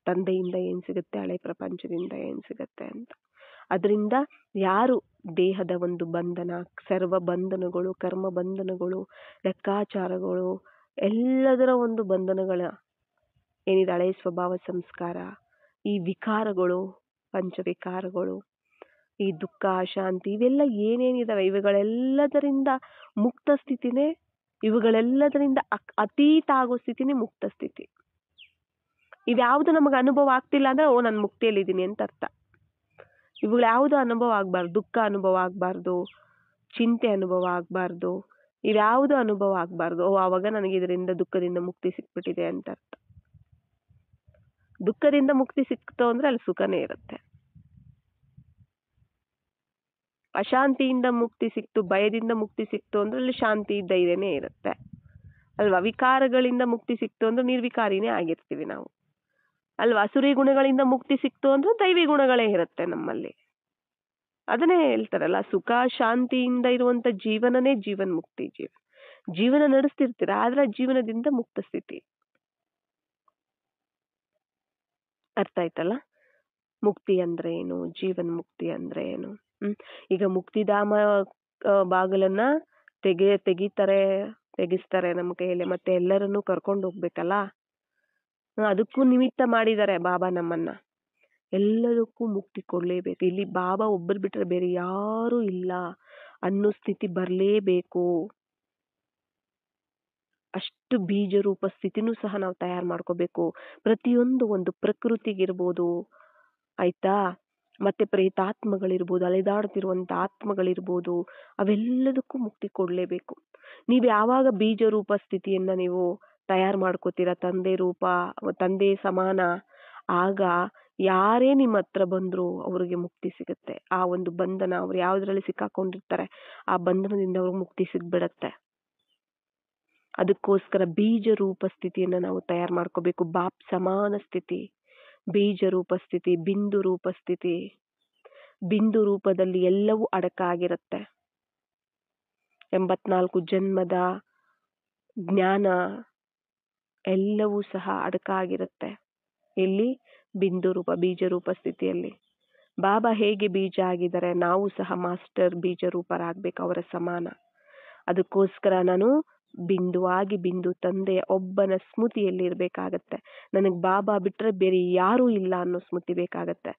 ತಂದೆಯಿಂದ ಏನ್ ಸಿಗುತ್ತೆ, ಹಳೆ ಪ್ರಪಂಚದಿಂದ ಏನ್ ಸಿಗುತ್ತೆ ಅಂತ. ಅದರಿಂದ ಯಾರು ದೇಹದ ಒಂದು ಬಂಧನ, ಸರ್ವ ಬಂಧನಗಳು, ಕರ್ಮ ಬಂಧನಗಳು, ಲೆಕ್ಕಾಚಾರಗಳು, ಎಲ್ಲದರ ಒಂದು ಬಂಧನಗಳ ಏನಿದೆ, ಹಳೆ ಸ್ವಭಾವ ಸಂಸ್ಕಾರ, ಈ ವಿಕಾರಗಳು, ಪಂಚವಿಕಾರಗಳು, ಈ ದುಃಖ ಶಾಂತಿ ಇವೆಲ್ಲ ಏನೇನಿದಾವೆ ಇವುಗಳೆಲ್ಲದರಿಂದ ಮುಕ್ತ ಸ್ಥಿತಿನೇ, ಇವುಗಳೆಲ್ಲದರಿಂದ ಅತೀತ ಆಗೋ ಸ್ಥಿತಿನೇ ಮುಕ್ತ ಸ್ಥಿತಿ. ಇವ್ಯಾವುದು ನಮಗೆ ಅನುಭವ ಆಗ್ತಿಲ್ಲ ಅಂದ್ರೆ ಓ ನಾನು ಮುಕ್ತಿಯಲ್ಲಿದ್ದೀನಿ ಅಂತ ಅರ್ಥ. ಇವುಗಳು ಯಾವುದು ಅನುಭವ ಆಗ್ಬಾರ್ದು, ದುಃಖ ಅನುಭವ ಆಗ್ಬಾರ್ದು, ಚಿಂತೆ ಅನುಭವ ಆಗ್ಬಾರ್ದು, ಇವ್ಯಾವುದು ಅನುಭವ ಆಗ್ಬಾರ್ದು. ಓ ಆವಾಗ ನನಗೆ ಇದರಿಂದ ದುಃಖದಿಂದ ಮುಕ್ತಿ ಸಿಕ್ಬಿಟ್ಟಿದೆ ಅಂತ ಅರ್ಥ. ದುಃಖದಿಂದ ಮುಕ್ತಿ ಸಿಕ್ತೋ ಅಂದ್ರೆ ಅಲ್ಲಿ ಸುಖನೇ ಇರುತ್ತೆ. ಅಶಾಂತಿಯಿಂದ ಮುಕ್ತಿ ಸಿಕ್ತು, ಭಯದಿಂದ ಮುಕ್ತಿ ಸಿಕ್ತು ಅಂದ್ರೆ ಅಲ್ಲಿ ಶಾಂತಿ ಧೈರ್ಯನೇ ಇರುತ್ತೆ ಅಲ್ವಾ. ವಿಕಾರಗಳಿಂದ ಮುಕ್ತಿ ಸಿಕ್ತು ಅಂದ್ರೆ ನಿರ್ವಿಕಾರಿನೇ ಆಗಿರ್ತೀವಿ ನಾವು ಅಲ್ವಾ. ಅಸುರಿ ಗುಣಗಳಿಂದ ಮುಕ್ತಿ ಸಿಕ್ತು ಅಂದ್ರೆ ದೈವಿ ಗುಣಗಳೇ ಇರುತ್ತೆ ನಮ್ಮಲ್ಲಿ. ಅದನ್ನೇ ಹೇಳ್ತಾರಲ್ಲ, ಸುಖ ಶಾಂತಿಯಿಂದ ಇರುವಂತ ಜೀವನನೇ ಜೀವನ್ ಮುಕ್ತಿ. ಜೀವನ ನಡೆಸ್ತಿರ್ತೀರ ಆದ್ರೆ ಜೀವನದಿಂದ ಮುಕ್ತ ಸ್ಥಿತಿ. ಅರ್ಥ ಆಯ್ತಲ್ಲ. ಮುಕ್ತಿ ಅಂದ್ರೆ ಏನು, ಜೀವನ್ ಮುಕ್ತಿ ಅಂದ್ರೆ ಏನು. ಈಗ ಮುಕ್ತಿಧಾಮ ಬಾಗಿಲನ್ನ ತೆಗಿಸ್ತಾರೆ ನಮ್ಮ ಕೈಯಲ್ಲಿ, ಮತ್ತೆ ಎಲ್ಲರನ್ನೂ ಕರ್ಕೊಂಡು ಹೋಗ್ಬೇಕಲ್ಲ. ಅದಕ್ಕೂ ನಿಮಿತ್ತ ಮಾಡಿದ್ದಾರೆ ಬಾಬಾ ನಮ್ಮನ್ನ. ಎಲ್ಲದಕ್ಕೂ ಮುಕ್ತಿ ಕೊಡ್ಲೇಬೇಕು. ಇಲ್ಲಿ ಬಾಬಾ ಒಬ್ಬರು ಬಿಟ್ರೆ ಬೇರೆ ಯಾರು ಇಲ್ಲ ಅನ್ನೋ ಸ್ಥಿತಿ ಬರ್ಲೇಬೇಕು. ಅಷ್ಟು ಬೀಜ ರೂಪ ಸ್ಥಿತಿನೂ ಸಹ ನಾವು ತಯಾರು ಮಾಡ್ಕೋಬೇಕು. ಪ್ರತಿಯೊಂದು ಒಂದು ಪ್ರಕೃತಿಗಿರ್ಬೋದು ಆಯ್ತಾ, ಮತ್ತೆ ಪ್ರೇತಾತ್ಮಗಳಿರ್ಬೋದು, ಅಲೆದಾಡ್ತಿರುವಂತ ಆತ್ಮಗಳಿರ್ಬೋದು, ಅವೆಲ್ಲದಕ್ಕೂ ಮುಕ್ತಿ ಕೊಡ್ಲೇಬೇಕು. ನೀವು ಯಾವಾಗ ಬೀಜ ರೂಪ ಸ್ಥಿತಿಯನ್ನ ನೀವು ತಯಾರು ಮಾಡ್ಕೋತೀರ, ತಂದೆ ರೂಪ, ತಂದೆ ಸಮಾನ, ಆಗ ಯಾರೇ ನಿಮ್ಮ ಹತ್ರ ಬಂದ್ರು ಅವ್ರಿಗೆ ಮುಕ್ತಿ ಸಿಗುತ್ತೆ. ಆ ಒಂದು ಬಂಧನ, ಅವ್ರು ಯಾವ್ದ್ರಲ್ಲಿ ಸಿಕ್ಕಾಕೊಂಡಿರ್ತಾರೆ ಆ ಬಂಧನದಿಂದ ಅವ್ರಿಗೆ ಮುಕ್ತಿ ಸಿಗ್ಬಿಡತ್ತೆ. ಅದಕ್ಕೋಸ್ಕರ ಬೀಜ ರೂಪ ಸ್ಥಿತಿಯನ್ನ ನಾವು ತಯಾರು ಮಾಡ್ಕೋಬೇಕು. ಬಾಪ್ ಸಮಾನ ಸ್ಥಿತಿ, ಬೀಜ ರೂಪ ಸ್ಥಿತಿ, ಬಿಂದು ರೂಪ ಸ್ಥಿತಿ. ಬಿಂದು ರೂಪದಲ್ಲಿ ಎಲ್ಲವೂ ಅಡಕಾಗಿರುತ್ತೆ. 84 ಜನ್ಮದ ಜ್ಞಾನ ಎಲ್ಲವೂ ಸಹ ಅಡಕಾಗಿರುತ್ತೆ ಇಲ್ಲಿ ಬಿಂದು ರೂಪ, ಬೀಜ ರೂಪ ಸ್ಥಿತಿಯಲ್ಲಿ. ಬಾಬಾ ಹೇಗೆ ಬೀಜ ಆಗಿದ್ದಾರೆ, ನಾವು ಸಹ ಮಾಸ್ಟರ್ ಬೀಜ ರೂಪರಾಗ್ಬೇಕು ಅವರ ಸಮಾನ. ಅದಕ್ಕೋಸ್ಕರ ನಾನು ಬಿಂದುವಾಗಿ ಬಿಂದು ತಂದೆ ಒಬ್ಬನ ಸ್ಮೃತಿಯಲ್ಲಿ ಇರ್ಬೇಕಾಗತ್ತೆ. ನನಗ್ ಬಾಬಾ ಬಿಟ್ರೆ ಬೇರೆ ಯಾರೂ ಇಲ್ಲ ಅನ್ನೋ ಸ್ಮೃತಿ ಬೇಕಾಗತ್ತೆ.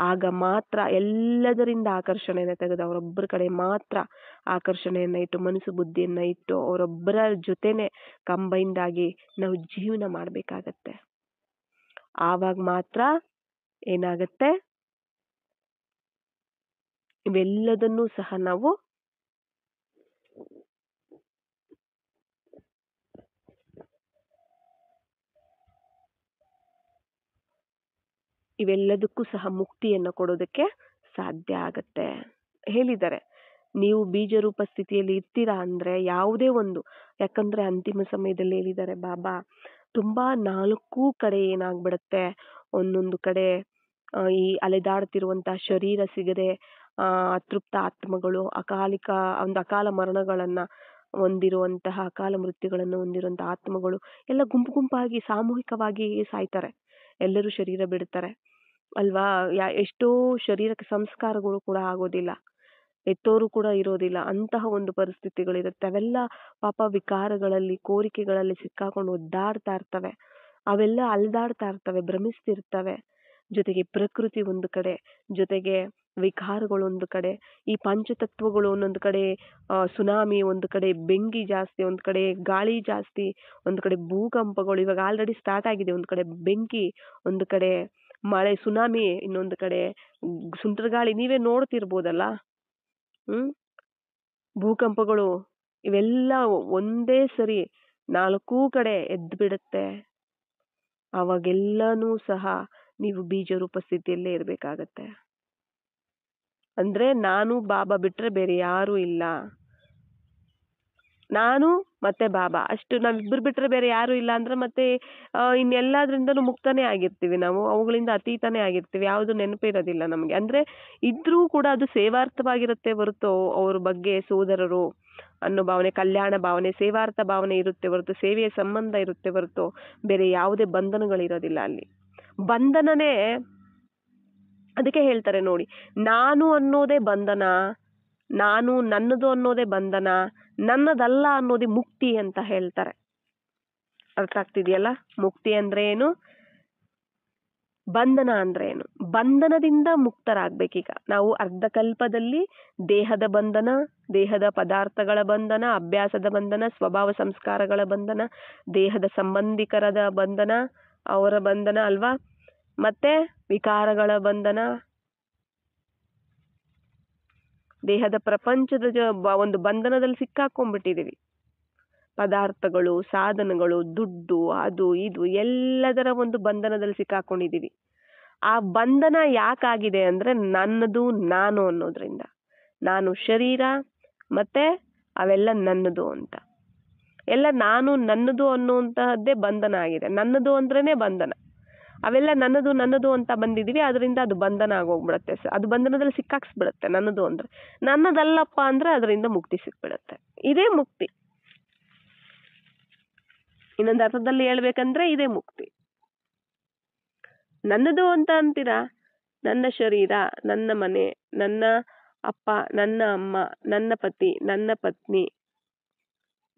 ಆಗ ಮಾತ್ರ ಎಲ್ಲದರಿಂದ ಆಕರ್ಷಣೆಯನ್ನ ತೆಗೆದು ಅವರೊಬ್ಬರ ಕಡೆ ಮಾತ್ರ ಆಕರ್ಷಣೆಯನ್ನ ಇಟ್ಟು, ಮನಸ್ಸು ಬುದ್ಧಿಯನ್ನ ಇಟ್ಟು ಅವರೊಬ್ಬರ ಜೊತೆನೆ ಕಂಬೈನ್ಡ್ ಆಗಿ ನಾವು ಜೀವನ ಮಾಡ್ಬೇಕಾಗತ್ತೆ. ಆವಾಗ ಮಾತ್ರ ಏನಾಗತ್ತೆ, ಇವೆಲ್ಲದನ್ನೂ ಸಹ ನಾವು ಇವೆಲ್ಲದಕ್ಕೂ ಸಹ ಮುಕ್ತಿಯನ್ನು ಕೊಡೋದಕ್ಕೆ ಸಾಧ್ಯ ಆಗತ್ತೆ. ಹೇಳಿದ್ದಾರೆ, ನೀವು ಬೀಜ ರೂಪ ಸ್ಥಿತಿಯಲ್ಲಿ ಇರ್ತೀರಾ ಅಂದ್ರೆ ಯಾವುದೇ ಒಂದು, ಯಾಕಂದ್ರೆ ಅಂತಿಮ ಸಮಯದಲ್ಲಿ ಹೇಳಿದ್ದಾರೆ ಬಾಬಾ, ತುಂಬಾ 4 ಕಡೆ ಏನಾಗ್ಬಿಡತ್ತೆ, ಒಂದೊಂದು ಕಡೆ ಈ ಅಲೆದಾಡ್ತಿರುವಂತಹ ಶರೀರ ಸಿಗದೆ ಅತೃಪ್ತ ಆತ್ಮಗಳು, ಅಕಾಲ ಮರಣಗಳನ್ನ ಹೊಂದಿರುವಂತಹ, ಅಕಾಲ ಮೃತ್ಯುಗಳನ್ನು ಹೊಂದಿರುವಂತಹ ಆತ್ಮಗಳು ಎಲ್ಲ ಗುಂಪು ಗುಂಪಾಗಿ ಸಾಮೂಹಿಕವಾಗಿ ಸಾಯ್ತಾರೆ. ಎಲ್ಲರೂ ಶರೀರ ಬಿಡ್ತಾರೆ ಅಲ್ವಾ. ಎಷ್ಟೋ ಶರೀರಕ್ಕೆ ಸಂಸ್ಕಾರಗಳು ಕೂಡ ಆಗೋದಿಲ್ಲ, ಎತ್ತೋರು ಕೂಡ ಇರೋದಿಲ್ಲ. ಅಂತಹ ಒಂದು ಪರಿಸ್ಥಿತಿಗಳಿರುತ್ತೆ. ಅವೆಲ್ಲ ಪಾಪ ವಿಕಾರಗಳಲ್ಲಿ, ಕೋರಿಕೆಗಳಲ್ಲಿ ಸಿಕ್ಕಾಕೊಂಡು ಒದ್ದಾಡ್ತಾ ಇರ್ತವೆ. ಅವೆಲ್ಲ ಅಲ್ದಾಡ್ತಾ ಇರ್ತವೆ, ಭ್ರಮಿಸ್ತಿರ್ತವೆ. ಜೊತೆಗೆ ಪ್ರಕೃತಿ ಒಂದು ಕಡೆ, ಜೊತೆಗೆ ವಿಕಾರಗಳು ಒಂದು ಕಡೆ, ಈ ಪಂಚತತ್ವಗಳು ಒಂದೊಂದು ಕಡೆ, ಸುನಾಮಿ ಒಂದು ಕಡೆ, ಬೆಂಕಿ ಜಾಸ್ತಿ ಒಂದು ಕಡೆ, ಗಾಳಿ ಜಾಸ್ತಿ ಒಂದು ಕಡೆ, ಭೂಕಂಪಗಳು ಇವಾಗ ಆಲ್ರೆಡಿ ಸ್ಟಾರ್ಟ್ ಆಗಿದೆ. ಒಂದು ಕಡೆ ಬೆಂಕಿ, ಒಂದು ಕಡೆ ಮಳೆ, ಸುನಾಮಿ, ಇನ್ನೊಂದು ಕಡೆ ಸುಂಟರಗಾಳಿ, ನೀವೇ ನೋಡ್ತಿರ್ಬೋದಲ್ಲ. ಭೂಕಂಪಗಳು ಇವೆಲ್ಲ ಒಂದೇ ಸರಿ 4 ಕಡೆ ಎದ್ದು ಬಿಡುತ್ತೆ. ಅವಾಗೆಲ್ಲನೂ ಸಹ ನೀವು ಬೀಜ ರೂಪ ಸ್ಥಿತಿಯಲ್ಲೇ ಇರ್ಬೇಕಾಗತ್ತೆ. ಅಂದ್ರೆ ನಾನು ಬಾಬಾ ಬಿಟ್ರೆ ಬೇರೆ ಯಾರು ಇಲ್ಲ, ನಾನು ಮತ್ತೆ ಬಾಬಾ ಅಷ್ಟು, ನಾವಿಬ್ಬರು ಬಿಟ್ರೆ ಬೇರೆ ಯಾರು ಇಲ್ಲ ಅಂದ್ರೆ ಮತ್ತೆ ಇನ್ನೆಲ್ಲದ್ರಿಂದನೂ ಮುಕ್ತನೇ ಆಗಿರ್ತೀವಿ ನಾವು, ಅವುಗಳಿಂದ ಅತೀತನೇ ಆಗಿರ್ತೀವಿ. ಯಾವುದು ನೆನಪಿರೋದಿಲ್ಲ ನಮ್ಗೆ. ಅಂದ್ರೆ ಇದ್ರೂ ಕೂಡ ಅದು ಸೇವಾರ್ಥವಾಗಿರುತ್ತೆ ಹೊರತು ಅವ್ರ ಬಗ್ಗೆ ಸೋದರರು ಅನ್ನೋ ಭಾವನೆ, ಕಲ್ಯಾಣ ಭಾವನೆ, ಸೇವಾರ್ಥ ಭಾವನೆ ಇರುತ್ತೆ ಹೊರತು, ಸೇವೆಯ ಸಂಬಂಧ ಇರುತ್ತೆ ಹೊರತು ಬೇರೆ ಯಾವುದೇ ಬಂಧನಗಳಿರೋದಿಲ್ಲ ಅಲ್ಲಿ. ಬಂಧನನೇ ಅದಕ್ಕೆ ಹೇಳ್ತಾರೆ ನೋಡಿ, ನಾನು ಅನ್ನೋದೇ ಬಂಧನ, ನಾನು ನನ್ನದು ಅನ್ನೋದೇ ಬಂಧನ, ನನ್ನದಲ್ಲ ಅನ್ನೋದೇ ಮುಕ್ತಿ ಅಂತ ಹೇಳ್ತಾರೆ. ಅರ್ಥ ಆಗ್ತಿದೆಯಲ್ಲ. ಮುಕ್ತಿ ಅಂದ್ರೆ ಏನು, ಬಂಧನ ಅಂದ್ರೆ ಏನು? ಬಂಧನದಿಂದ ಮುಕ್ತರಾಗ್ಬೇಕೀಗ ನಾವು. ಅರ್ಧಕಲ್ಪದಲ್ಲಿ ದೇಹದ ಬಂಧನ, ದೇಹದ ಪದಾರ್ಥಗಳ ಬಂಧನ, ಅಭ್ಯಾಸದ ಬಂಧನ, ಸ್ವಭಾವ ಸಂಸ್ಕಾರಗಳ ಬಂಧನ, ದೇಹದ ಸಂಬಂಧಿಕರದ ಬಂಧನ, ಅವರ ಬಂಧನ ಅಲ್ವಾ, ಮತ್ತೆ ವಿಕಾರಗಳ ಬಂಧನ, ದೇಹದ ಪ್ರಪಂಚದ ಒಂದು ಬಂಧನದಲ್ಲಿ ಸಿಕ್ಕಾಕೊಂಡ್ಬಿಟ್ಟಿದೀವಿ. ಪದಾರ್ಥಗಳು, ಸಾಧನಗಳು, ದುಡ್ಡು, ಅದು ಇದು ಎಲ್ಲದರ ಒಂದು ಬಂಧನದಲ್ಲಿ ಸಿಕ್ಕಾಕೊಂಡಿದೀವಿ. ಆ ಬಂಧನ ಯಾಕಾಗಿದೆ ಅಂದ್ರೆ ನನ್ನದು ನಾನು ಅನ್ನೋದ್ರಿಂದ. ನಾನು ಶರೀರ ಮತ್ತೆ ಅವೆಲ್ಲ ನನ್ನದು ಅಂತ. ಎಲ್ಲ ನಾನು ನನ್ನದು ಅನ್ನುವಂತಹದ್ದೇ ಬಂಧನ ಆಗಿದೆ. ನನ್ನದು ಅಂದ್ರೇನೆ ಬಂಧನ. ಅವೆಲ್ಲ ನನ್ನದು ನನ್ನದು ಅಂತ ಬಂದಿದೀವಿ, ಅದರಿಂದ ಅದು ಬಂಧನ ಆಗೋಗ್ಬಿಡತ್ತೆ. ಅದು ಬಂಧನದಲ್ಲಿ ಸಿಕ್ಕಾಕ್ಸ್ಬಿಡತ್ತೆ. ನನ್ನದು ಅಂದ್ರೆ ನನ್ನದಲ್ಲಪ್ಪ ಅಂದ್ರೆ ಅದರಿಂದ ಮುಕ್ತಿ ಸಿಕ್ಬಿಡತ್ತೆ. ಇದೇ ಮುಕ್ತಿ. ಇನ್ನೊಂದು ಅರ್ಥದಲ್ಲಿ ಹೇಳ್ಬೇಕಂದ್ರೆ ಇದೇ ಮುಕ್ತಿ. ನನ್ನದು ಅಂತ ಅಂತೀರಾ, ನನ್ನ ಶರೀರ, ನನ್ನ ಮನೆ, ನನ್ನ ಅಪ್ಪ, ನನ್ನ ಅಮ್ಮ, ನನ್ನ ಪತಿ, ನನ್ನ ಪತ್ನಿ,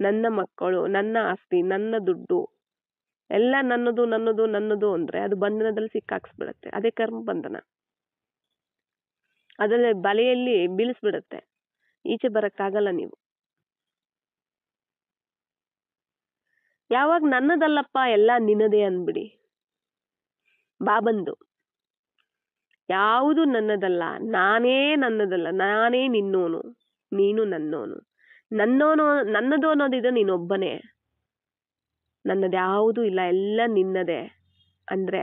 ನನ್ನ ಮಕ್ಕಳು, ನನ್ನ ಆಸ್ತಿ, ನನ್ನ ದುಡ್ಡು ಎಲ್ಲ ನನ್ನದು ನನ್ನದು ನನ್ನದು ಅಂದ್ರೆ ಅದು ಬಂಧನದಲ್ಲಿ ಸಿಕ್ಕಾಕ್ಸ್ಬಿಡತ್ತೆ. ಅದೇ ಕರ್ಮ ಬಂಧನ. ಅದರಲ್ಲಿ ಬಲೆಯಲ್ಲಿ ಬೀಳಿಸ್ಬಿಡತ್ತೆ. ಈಚೆ ಬರಕ್ಕಾಗಲ್ಲ ನೀವು. ಯಾವಾಗ ನನ್ನದಲ್ಲಪ್ಪ ಎಲ್ಲ ನಿನ್ನದೇ ಅಂದ್ಬಿಡಿ. ಬಾಬಂದು ಯಾವುದು ನನ್ನದಲ್ಲ, ನಾನೇ ನನ್ನದಲ್ಲ, ನಾನೇ ನಿನ್ನೋನು, ನೀನು ನನ್ನೋನು. ನನ್ನದು ಅನ್ನೋದಿದೆ ನೀನೊಬ್ಬನೇ. ನನ್ನದ್ಯಾವುದೂ ಇಲ್ಲ, ಎಲ್ಲ ನಿನ್ನದೇ ಅಂದ್ರೆ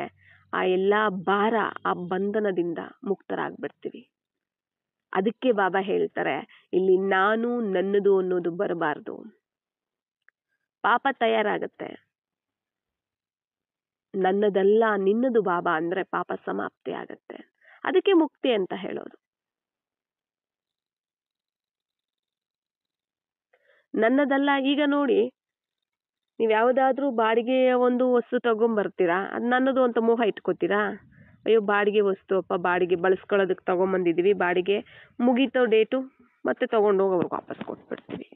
ಆ ಎಲ್ಲಾ ಭಾರ, ಆ ಬಂಧನದಿಂದ ಮುಕ್ತರಾಗ್ಬಿಡ್ತೀವಿ. ಅದಕ್ಕೆ ಬಾಬಾ ಹೇಳ್ತಾರೆ ಇಲ್ಲಿ ನಾನು ನನ್ನದು ಅನ್ನೋದು ಬರಬಾರ್ದು. ಪಾಪ ತಯಾರಾಗತ್ತೆ. ನನ್ನದಲ್ಲ ನಿನ್ನದು ಬಾಬಾ ಅಂದ್ರೆ ಪಾಪ ಸಮಾಪ್ತಿ ಆಗತ್ತೆ. ಅದಕ್ಕೆ ಮುಕ್ತಿ ಅಂತ ಹೇಳೋದು. ನನ್ನದಲ್ಲ. ಈಗ ನೋಡಿ, ನೀವ್ ಯಾವ್ದಾದ್ರೂ ಬಾಡಿಗೆಯ ಒಂದು ವಸ್ತು ತಗೊಂಬರ್ತೀರಾ, ಅದ್ ನನ್ನದು ಅಂತ ಮೋಹ ಇಟ್ಕೋತೀರಾ. ಅಯ್ಯೋ ಬಾಡಿಗೆ ವಸ್ತು ಅಪ್ಪ, ಬಾಡಿಗೆ ಬಳಸ್ಕೊಳ್ಳೋದಕ್ಕೆ ತಗೊಂಬಂದಿದೀವಿ, ಬಾಡಿಗೆ ಮುಗೀತೋ ಡೇಟು, ಮತ್ತೆ ತಗೊಂಡೋಗಿ ಅವ್ರಿಗೆ ವಾಪಸ್ ಕೊಟ್ಬಿಡ್ತೀವಿ.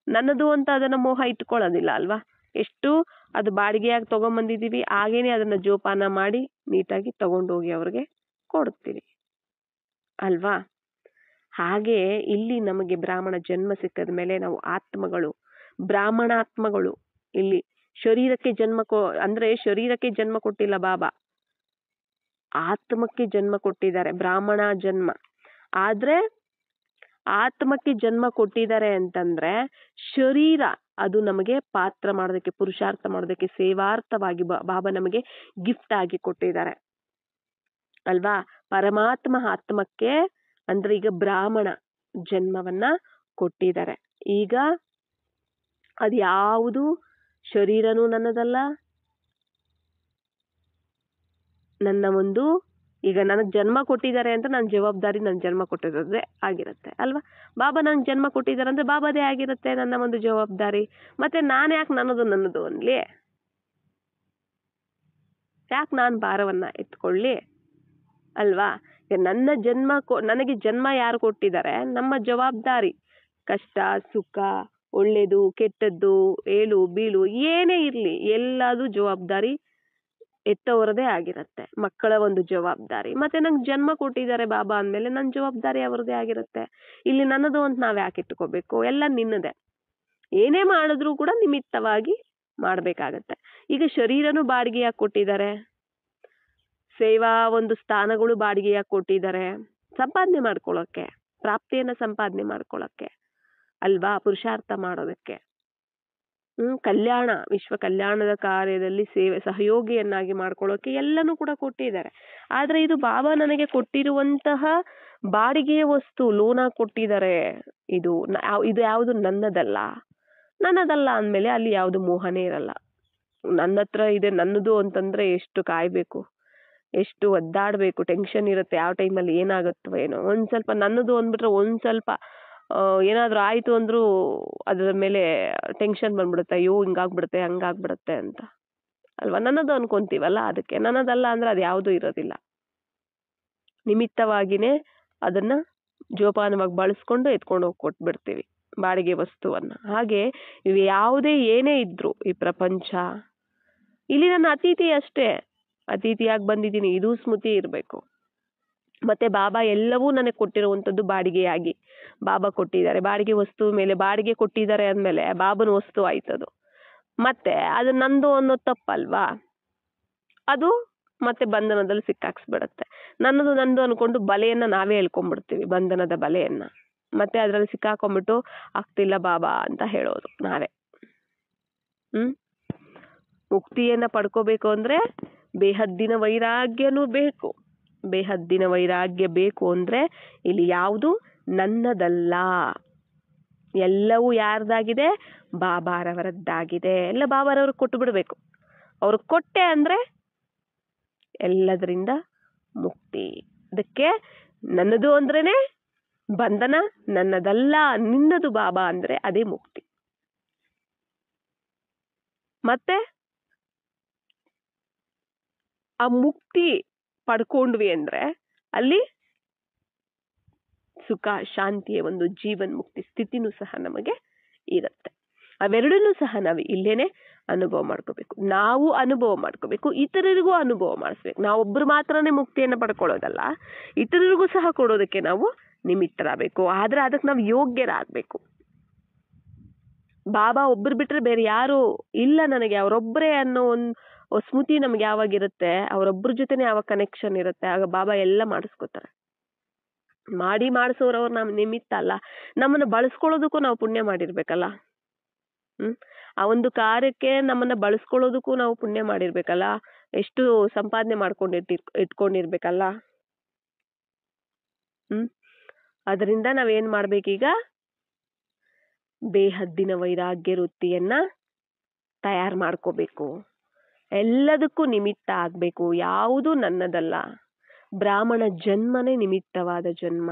ನನ್ನದು ಅಂತ ಅದನ್ನ ಮೋಹ ಇಟ್ಕೊಳ್ಳೋದಿಲ್ಲ ಅಲ್ವಾ. ಎಷ್ಟು ಅದು ಬಾಡಿಗೆಯಾಗಿ ತಗೊಂಬಂದಿದೀವಿ, ಹಾಗೇನೆ ಅದನ್ನ ಜೋಪಾನ ಮಾಡಿ ನೀಟಾಗಿ ತಗೊಂಡೋಗಿ ಅವ್ರಿಗೆ ಕೊಡ್ತೀವಿ ಅಲ್ವಾ. ಹಾಗೆ ಇಲ್ಲಿ ನಮಗೆ ಬ್ರಾಹ್ಮಣ ಜನ್ಮ ಸಿಕ್ಕದ ಮೇಲೆ ನಾವು ಆತ್ಮಗಳು, ಬ್ರಾಹ್ಮಣಾತ್ಮಗಳು. ಇಲ್ಲಿ ಶರೀರಕ್ಕೆ ಜನ್ಮ ಅಂದ್ರೆ ಶರೀರಕ್ಕೆ ಜನ್ಮ ಕೊಟ್ಟಿಲ್ಲ ಬಾಬಾ, ಆತ್ಮಕ್ಕೆ ಜನ್ಮ ಕೊಟ್ಟಿದ್ದಾರೆ. ಬ್ರಾಹ್ಮಣ ಜನ್ಮ ಆದ್ರೆ ಆತ್ಮಕ್ಕೆ ಜನ್ಮ ಕೊಟ್ಟಿದ್ದಾರೆ ಅಂತಂದ್ರೆ ಶರೀರ ಅದು ನಮಗೆ ಪಾತ್ರ ಮಾಡೋದಕ್ಕೆ, ಪುರುಷಾರ್ಥ ಮಾಡೋದಕ್ಕೆ, ಸೇವಾರ್ಥವಾಗಿ ಬಾಬಾ ನಮಗೆ ಗಿಫ್ಟ್ ಆಗಿ ಕೊಟ್ಟಿದ್ದಾರೆ ಅಲ್ವಾ. ಪರಮಾತ್ಮ ಆತ್ಮಕ್ಕೆ ಅಂದ್ರೆ ಈಗ ಬ್ರಾಹ್ಮಣ ಜನ್ಮವನ್ನ ಕೊಟ್ಟಿದ್ದಾರೆ. ಈಗ ಅದ್ಯಾವುದು ಶರೀರನೂ ನನ್ನದಲ್ಲ, ನನ್ನ ಒಂದು ಈಗ ನನಗೆ ಜನ್ಮ ಕೊಟ್ಟಿದ್ದಾರೆ ಅಂತ ನನ್ನ ಜವಾಬ್ದಾರಿ ನನ್ನ ಜನ್ಮ ಕೊಟ್ಟಿರೋದೇ ಆಗಿರುತ್ತೆ ಅಲ್ವಾ. ಬಾಬಾ ನಂಗೆ ಜನ್ಮ ಕೊಟ್ಟಿದ್ದಾರೆ ಅಂದ್ರೆ ಬಾಬಾದೇ ಆಗಿರುತ್ತೆ ನನ್ನ ಒಂದು ಜವಾಬ್ದಾರಿ. ಮತ್ತೆ ನಾನು ಯಾಕೆ ನನ್ನದು ಅನ್ಲಿ, ಯಾಕೆ ನಾನು ಭಾರವನ್ನ ಎತ್ಕೊಳ್ಳಿ ಅಲ್ವಾ. ನನ್ನ ಜನ್ಮ ನನಗೆ ಜನ್ಮ ಯಾರು ಕೊಟ್ಟಿದ್ದಾರೆ, ನಮ್ಮ ಜವಾಬ್ದಾರಿ. ಕಷ್ಟ ಸುಖ, ಒಳ್ಳೇದು ಕೆಟ್ಟದ್ದು, ಏಳು ಬೀಳು ಏನೇ ಇರ್ಲಿ ಎಲ್ಲದೂ ಜವಾಬ್ದಾರಿ ಎತ್ತವರದೇ ಆಗಿರುತ್ತೆ. ಮಕ್ಕಳ ಒಂದು ಜವಾಬ್ದಾರಿ. ಮತ್ತೆ ನಂಗೆ ಜನ್ಮ ಕೊಟ್ಟಿದ್ದಾರೆ ಬಾಬಾ ಅಂದ್ಮೇಲೆ ನನ್ನ ಜವಾಬ್ದಾರಿ ಅವರದೇ ಆಗಿರುತ್ತೆ. ಇಲ್ಲಿ ನನ್ನದು ಅಂತ ನಾವ್ ಯಾಕೆ ಇಟ್ಕೋಬೇಕು, ಎಲ್ಲ ನಿನ್ನದೇ. ಏನೇ ಮಾಡಿದ್ರು ಕೂಡ ನಿಮಿತ್ತವಾಗಿ ಮಾಡ್ಬೇಕಾಗತ್ತೆ. ಈಗ ಶರೀರನೂ ಬಾಡಿಗೆಯಾಗಿ ಕೊಟ್ಟಿದ್ದಾರೆ, ಸೇವಾ ಒಂದು ಸ್ಥಾನಗಳು ಬಾಡಿಗೆಯಾಗಿ ಕೊಟ್ಟಿದ್ದಾರೆ, ಸಂಪಾದನೆ ಮಾಡ್ಕೊಳ್ಳೋಕೆ, ಪ್ರಾಪ್ತಿಯನ್ನ ಸಂಪಾದನೆ ಮಾಡ್ಕೊಳ್ಳೋಕೆ ಅಲ್ವಾ, ಪುರುಷಾರ್ಥ ಮಾಡೋದಕ್ಕೆ. ಕಲ್ಯಾಣ, ವಿಶ್ವ ಕಲ್ಯಾಣದ ಕಾರ್ಯದಲ್ಲಿ ಸೇವೆ ಸಹಯೋಗಿಯನ್ನಾಗಿ ಮಾಡ್ಕೊಳ್ಳೋಕೆ ಎಲ್ಲನೂ ಕೂಡ ಕೊಟ್ಟಿದ್ದಾರೆ. ಆದ್ರೆ ಇದು ಬಾಬಾ ನನಗೆ ಕೊಟ್ಟಿರುವಂತಹ ಬಾಡಿಗೆಯ ವಸ್ತು, ಲೋನ ಕೊಟ್ಟಿದ್ದಾರೆ. ಇದು ಯಾವುದು ನನ್ನದಲ್ಲ. ನನ್ನದಲ್ಲ ಅಂದ್ಮೇಲೆ ಅಲ್ಲಿ ಯಾವುದು ಮೋಹನೇ ಇರಲ್ಲ. ನನ್ನ ಹತ್ರ ಇದೆ ನನ್ನದು ಅಂತಂದ್ರೆ ಎಷ್ಟು ಕಾಯ್ಬೇಕು, ಎಷ್ಟು ಒದ್ದಾಡ್ಬೇಕು, ಟೆನ್ಷನ್ ಇರುತ್ತೆ. ಯಾವ ಟೈಮಲ್ಲಿ ಏನಾಗುತ್ತೋ ಏನೋ. ಒಂದ್ ಸ್ವಲ್ಪ ನನ್ನದು ಅಂದ್ಬಿಟ್ರೆ ಒಂದ್ ಸ್ವಲ್ಪ ಏನಾದ್ರೂ ಆಯ್ತು ಅಂದ್ರೂ ಅದ್ರ ಮೇಲೆ ಟೆನ್ಷನ್ ಬಂದ್ಬಿಡುತ್ತೆ. ಅಯ್ಯೋ ಹಿಂಗಾಗ್ಬಿಡುತ್ತೆ ಹಂಗಾಗ್ಬಿಡುತ್ತೆ ಅಂತ ಅಲ್ವಾ. ನನ್ನದು ಅನ್ಕೊಂತೀವಲ್ಲ, ಅದಕ್ಕೆ. ನನ್ನದಲ್ಲ ಅಂದ್ರೆ ಅದು ಯಾವುದೂ ಇರೋದಿಲ್ಲ. ನಿಮಿತ್ತವಾಗಿನೇ ಅದನ್ನ ಜೋಪಾನವಾಗಿ ಬಳಸ್ಕೊಂಡು ಎತ್ಕೊಂಡು ಹೋಗಿ ಕೊಟ್ಬಿಡ್ತೀವಿ ಬಾಡಿಗೆ ವಸ್ತುವನ್ನ. ಹಾಗೆ ಇವು ಯಾವುದೇ ಏನೇ ಇದ್ರು ಈ ಪ್ರಪಂಚ, ಇಲ್ಲಿ ನನ್ನ ಅತಿಥಿ ಅಷ್ಟೇ ಅತಿಥಿಯಾಗಿ ಬಂದಿದ್ದೀನಿ, ಇದು ಸ್ಮೃತಿ ಇರಬೇಕು. ಮತ್ತೆ ಬಾಬಾ ಎಲ್ಲವೂ ನನಗೆ ಕೊಟ್ಟಿರುವಂಥದ್ದು ಬಾಡಿಗೆಯಾಗಿ ಬಾಬಾ ಕೊಟ್ಟಿದ್ದಾರೆ. ಬಾಡಿಗೆ ವಸ್ತು ಮೇಲೆ ಬಾಡಿಗೆ ಕೊಟ್ಟಿದ್ದಾರೆ ಅಂದಮೇಲೆ ಬಾಬನ ವಸ್ತು ಆಯ್ತದು. ಮತ್ತೆ ಅದು ನಂದು ಅನ್ನೋದು ತಪ್ಪಲ್ವಾ? ಅದು ಮತ್ತೆ ಬಂಧನದಲ್ಲಿ ಸಿಕ್ಕಾಕ್ಸ್ಬಿಡತ್ತೆ. ನನ್ನದು ನಂದು ಅನ್ಕೊಂಡು ಬಲೆಯನ್ನ ನಾವೇ ಹೇಳ್ಕೊಂಡ್ಬಿಡ್ತೀವಿ, ಬಂಧನದ ಬಲೆಯನ್ನ. ಮತ್ತೆ ಅದ್ರಲ್ಲಿ ಸಿಕ್ಕಾಕೊಂಡ್ಬಿಟ್ಟು ಆಗ್ತಿಲ್ಲ ಬಾಬಾ ಅಂತ ಹೇಳೋದು ನಾವೇ. ಮುಕ್ತಿಯನ್ನ ಪಡ್ಕೋಬೇಕು ಅಂದ್ರೆ ಬೇಹದ್ದಿನ ವೈರಾಗ್ಯನೂ ಬೇಕು. ಬೇಹದ್ದಿನ ವೈರಾಗ್ಯ ಬೇಕು ಅಂದ್ರೆ ಇಲ್ಲಿ ಯಾವುದು ನನ್ನದಲ್ಲ, ಎಲ್ಲವೂ ಯಾರ್ದಾಗಿದೆ? ಬಾಬಾರವರದ್ದಾಗಿದೆ. ಎಲ್ಲ ಬಾಬಾರವ್ರಿಗೆ ಕೊಟ್ಟು ಬಿಡ್ಬೇಕು. ಅವ್ರಿಗೆ ಕೊಟ್ಟೆ ಅಂದ್ರೆ ಎಲ್ಲದರಿಂದ ಮುಕ್ತಿ. ಅದಕ್ಕೆ ನನ್ನದು ಅಂದ್ರೇನೆ ಬಂಧನ, ನನ್ನದಲ್ಲ ನಿನ್ನದು ಬಾಬಾ ಅಂದ್ರೆ ಅದೇ ಮುಕ್ತಿ. ಮತ್ತೆ ಆ ಮುಕ್ತಿ ಪಡ್ಕೊಂಡ್ವಿ ಅಂದ್ರೆ ಅಲ್ಲಿ ಸುಖ ಶಾಂತಿಯ ಒಂದು ಜೀವನ್ ಮುಕ್ತಿ ಸ್ಥಿತಿನೂ ಸಹ ನಮಗೆ ಇರುತ್ತೆ. ಅವೆರಡನ್ನೂ ಸಹ ನಾವು ಇಲ್ಲೇನೆ ಅನುಭವ ಮಾಡ್ಕೋಬೇಕು. ನಾವು ಅನುಭವ ಮಾಡ್ಕೋಬೇಕು, ಇತರರಿಗೂ ಅನುಭವ ಮಾಡಿಸ್ಬೇಕು. ನಾವೊಬ್ರು ಮಾತ್ರನೇ ಮುಕ್ತಿಯನ್ನು ಪಡ್ಕೊಳ್ಳೋದಲ್ಲ, ಇತರರಿಗೂ ಸಹ ಕೊಡೋದಕ್ಕೆ ನಾವು ನಿಮಿತ್ತರಾಗಬೇಕು. ಆದ್ರೆ ಅದಕ್ಕೆ ನಾವು ಯೋಗ್ಯರಾಗಬೇಕು. ಬಾಬಾ ಒಬ್ರು ಬಿಟ್ರೆ ಬೇರೆ ಯಾರು ಇಲ್ಲ ನನಗೆ, ಅವರೊಬ್ಬರೇ ಅನ್ನೋ ಒಂದು ಸ್ಮೃತಿ ನಮ್ಗೆ ಯಾವಾಗಿರುತ್ತೆ, ಅವರೊಬ್ಬರ ಜೊತೆನೆ ಯಾವಾಗ ಕನೆಕ್ಷನ್ ಇರುತ್ತೆ, ಆಗ ಬಾಬಾ ಎಲ್ಲ ಮಾಡಿಸ್ಕೋತಾರೆ. ಮಾಡಿಸೋರವ್ರು ನಮ್ ನಿಮಿತ್ತ ಅಲ್ಲ, ನಮ್ಮನ್ನ ಬಳಸ್ಕೊಳ್ಳೋದಕ್ಕೂ ನಾವು ಪುಣ್ಯ ಮಾಡಿರ್ಬೇಕಲ್ಲ. ಆ ಒಂದು ಕಾರ್ಯಕ್ಕೆ ನಮ್ಮನ್ನ ಬಳಸ್ಕೊಳ್ಳೋದಕ್ಕೂ ನಾವು ಪುಣ್ಯ ಮಾಡಿರ್ಬೇಕಲ್ಲ. ಎಷ್ಟು ಸಂಪಾದನೆ ಇಟ್ಕೊಂಡಿರ್ಬೇಕಲ್ಲ. ಅದರಿಂದ ನಾವೇನ್ ಮಾಡ್ಬೇಕೀಗ? ಬೇಹದ್ದಿನ ವೈರಾಗ್ಯ ವೃತ್ತಿಯನ್ನ ತಯಾರು ಮಾಡ್ಕೋಬೇಕು. ಎಲ್ಲದಕ್ಕೂ ನಿಮಿತ್ತ ಆಗ್ಬೇಕು. ಯಾವುದು ನನ್ನದಲ್ಲ. ಬ್ರಾಹ್ಮಣ ಜನ್ಮನೇ ನಿಮಿತ್ತವಾದ ಜನ್ಮ,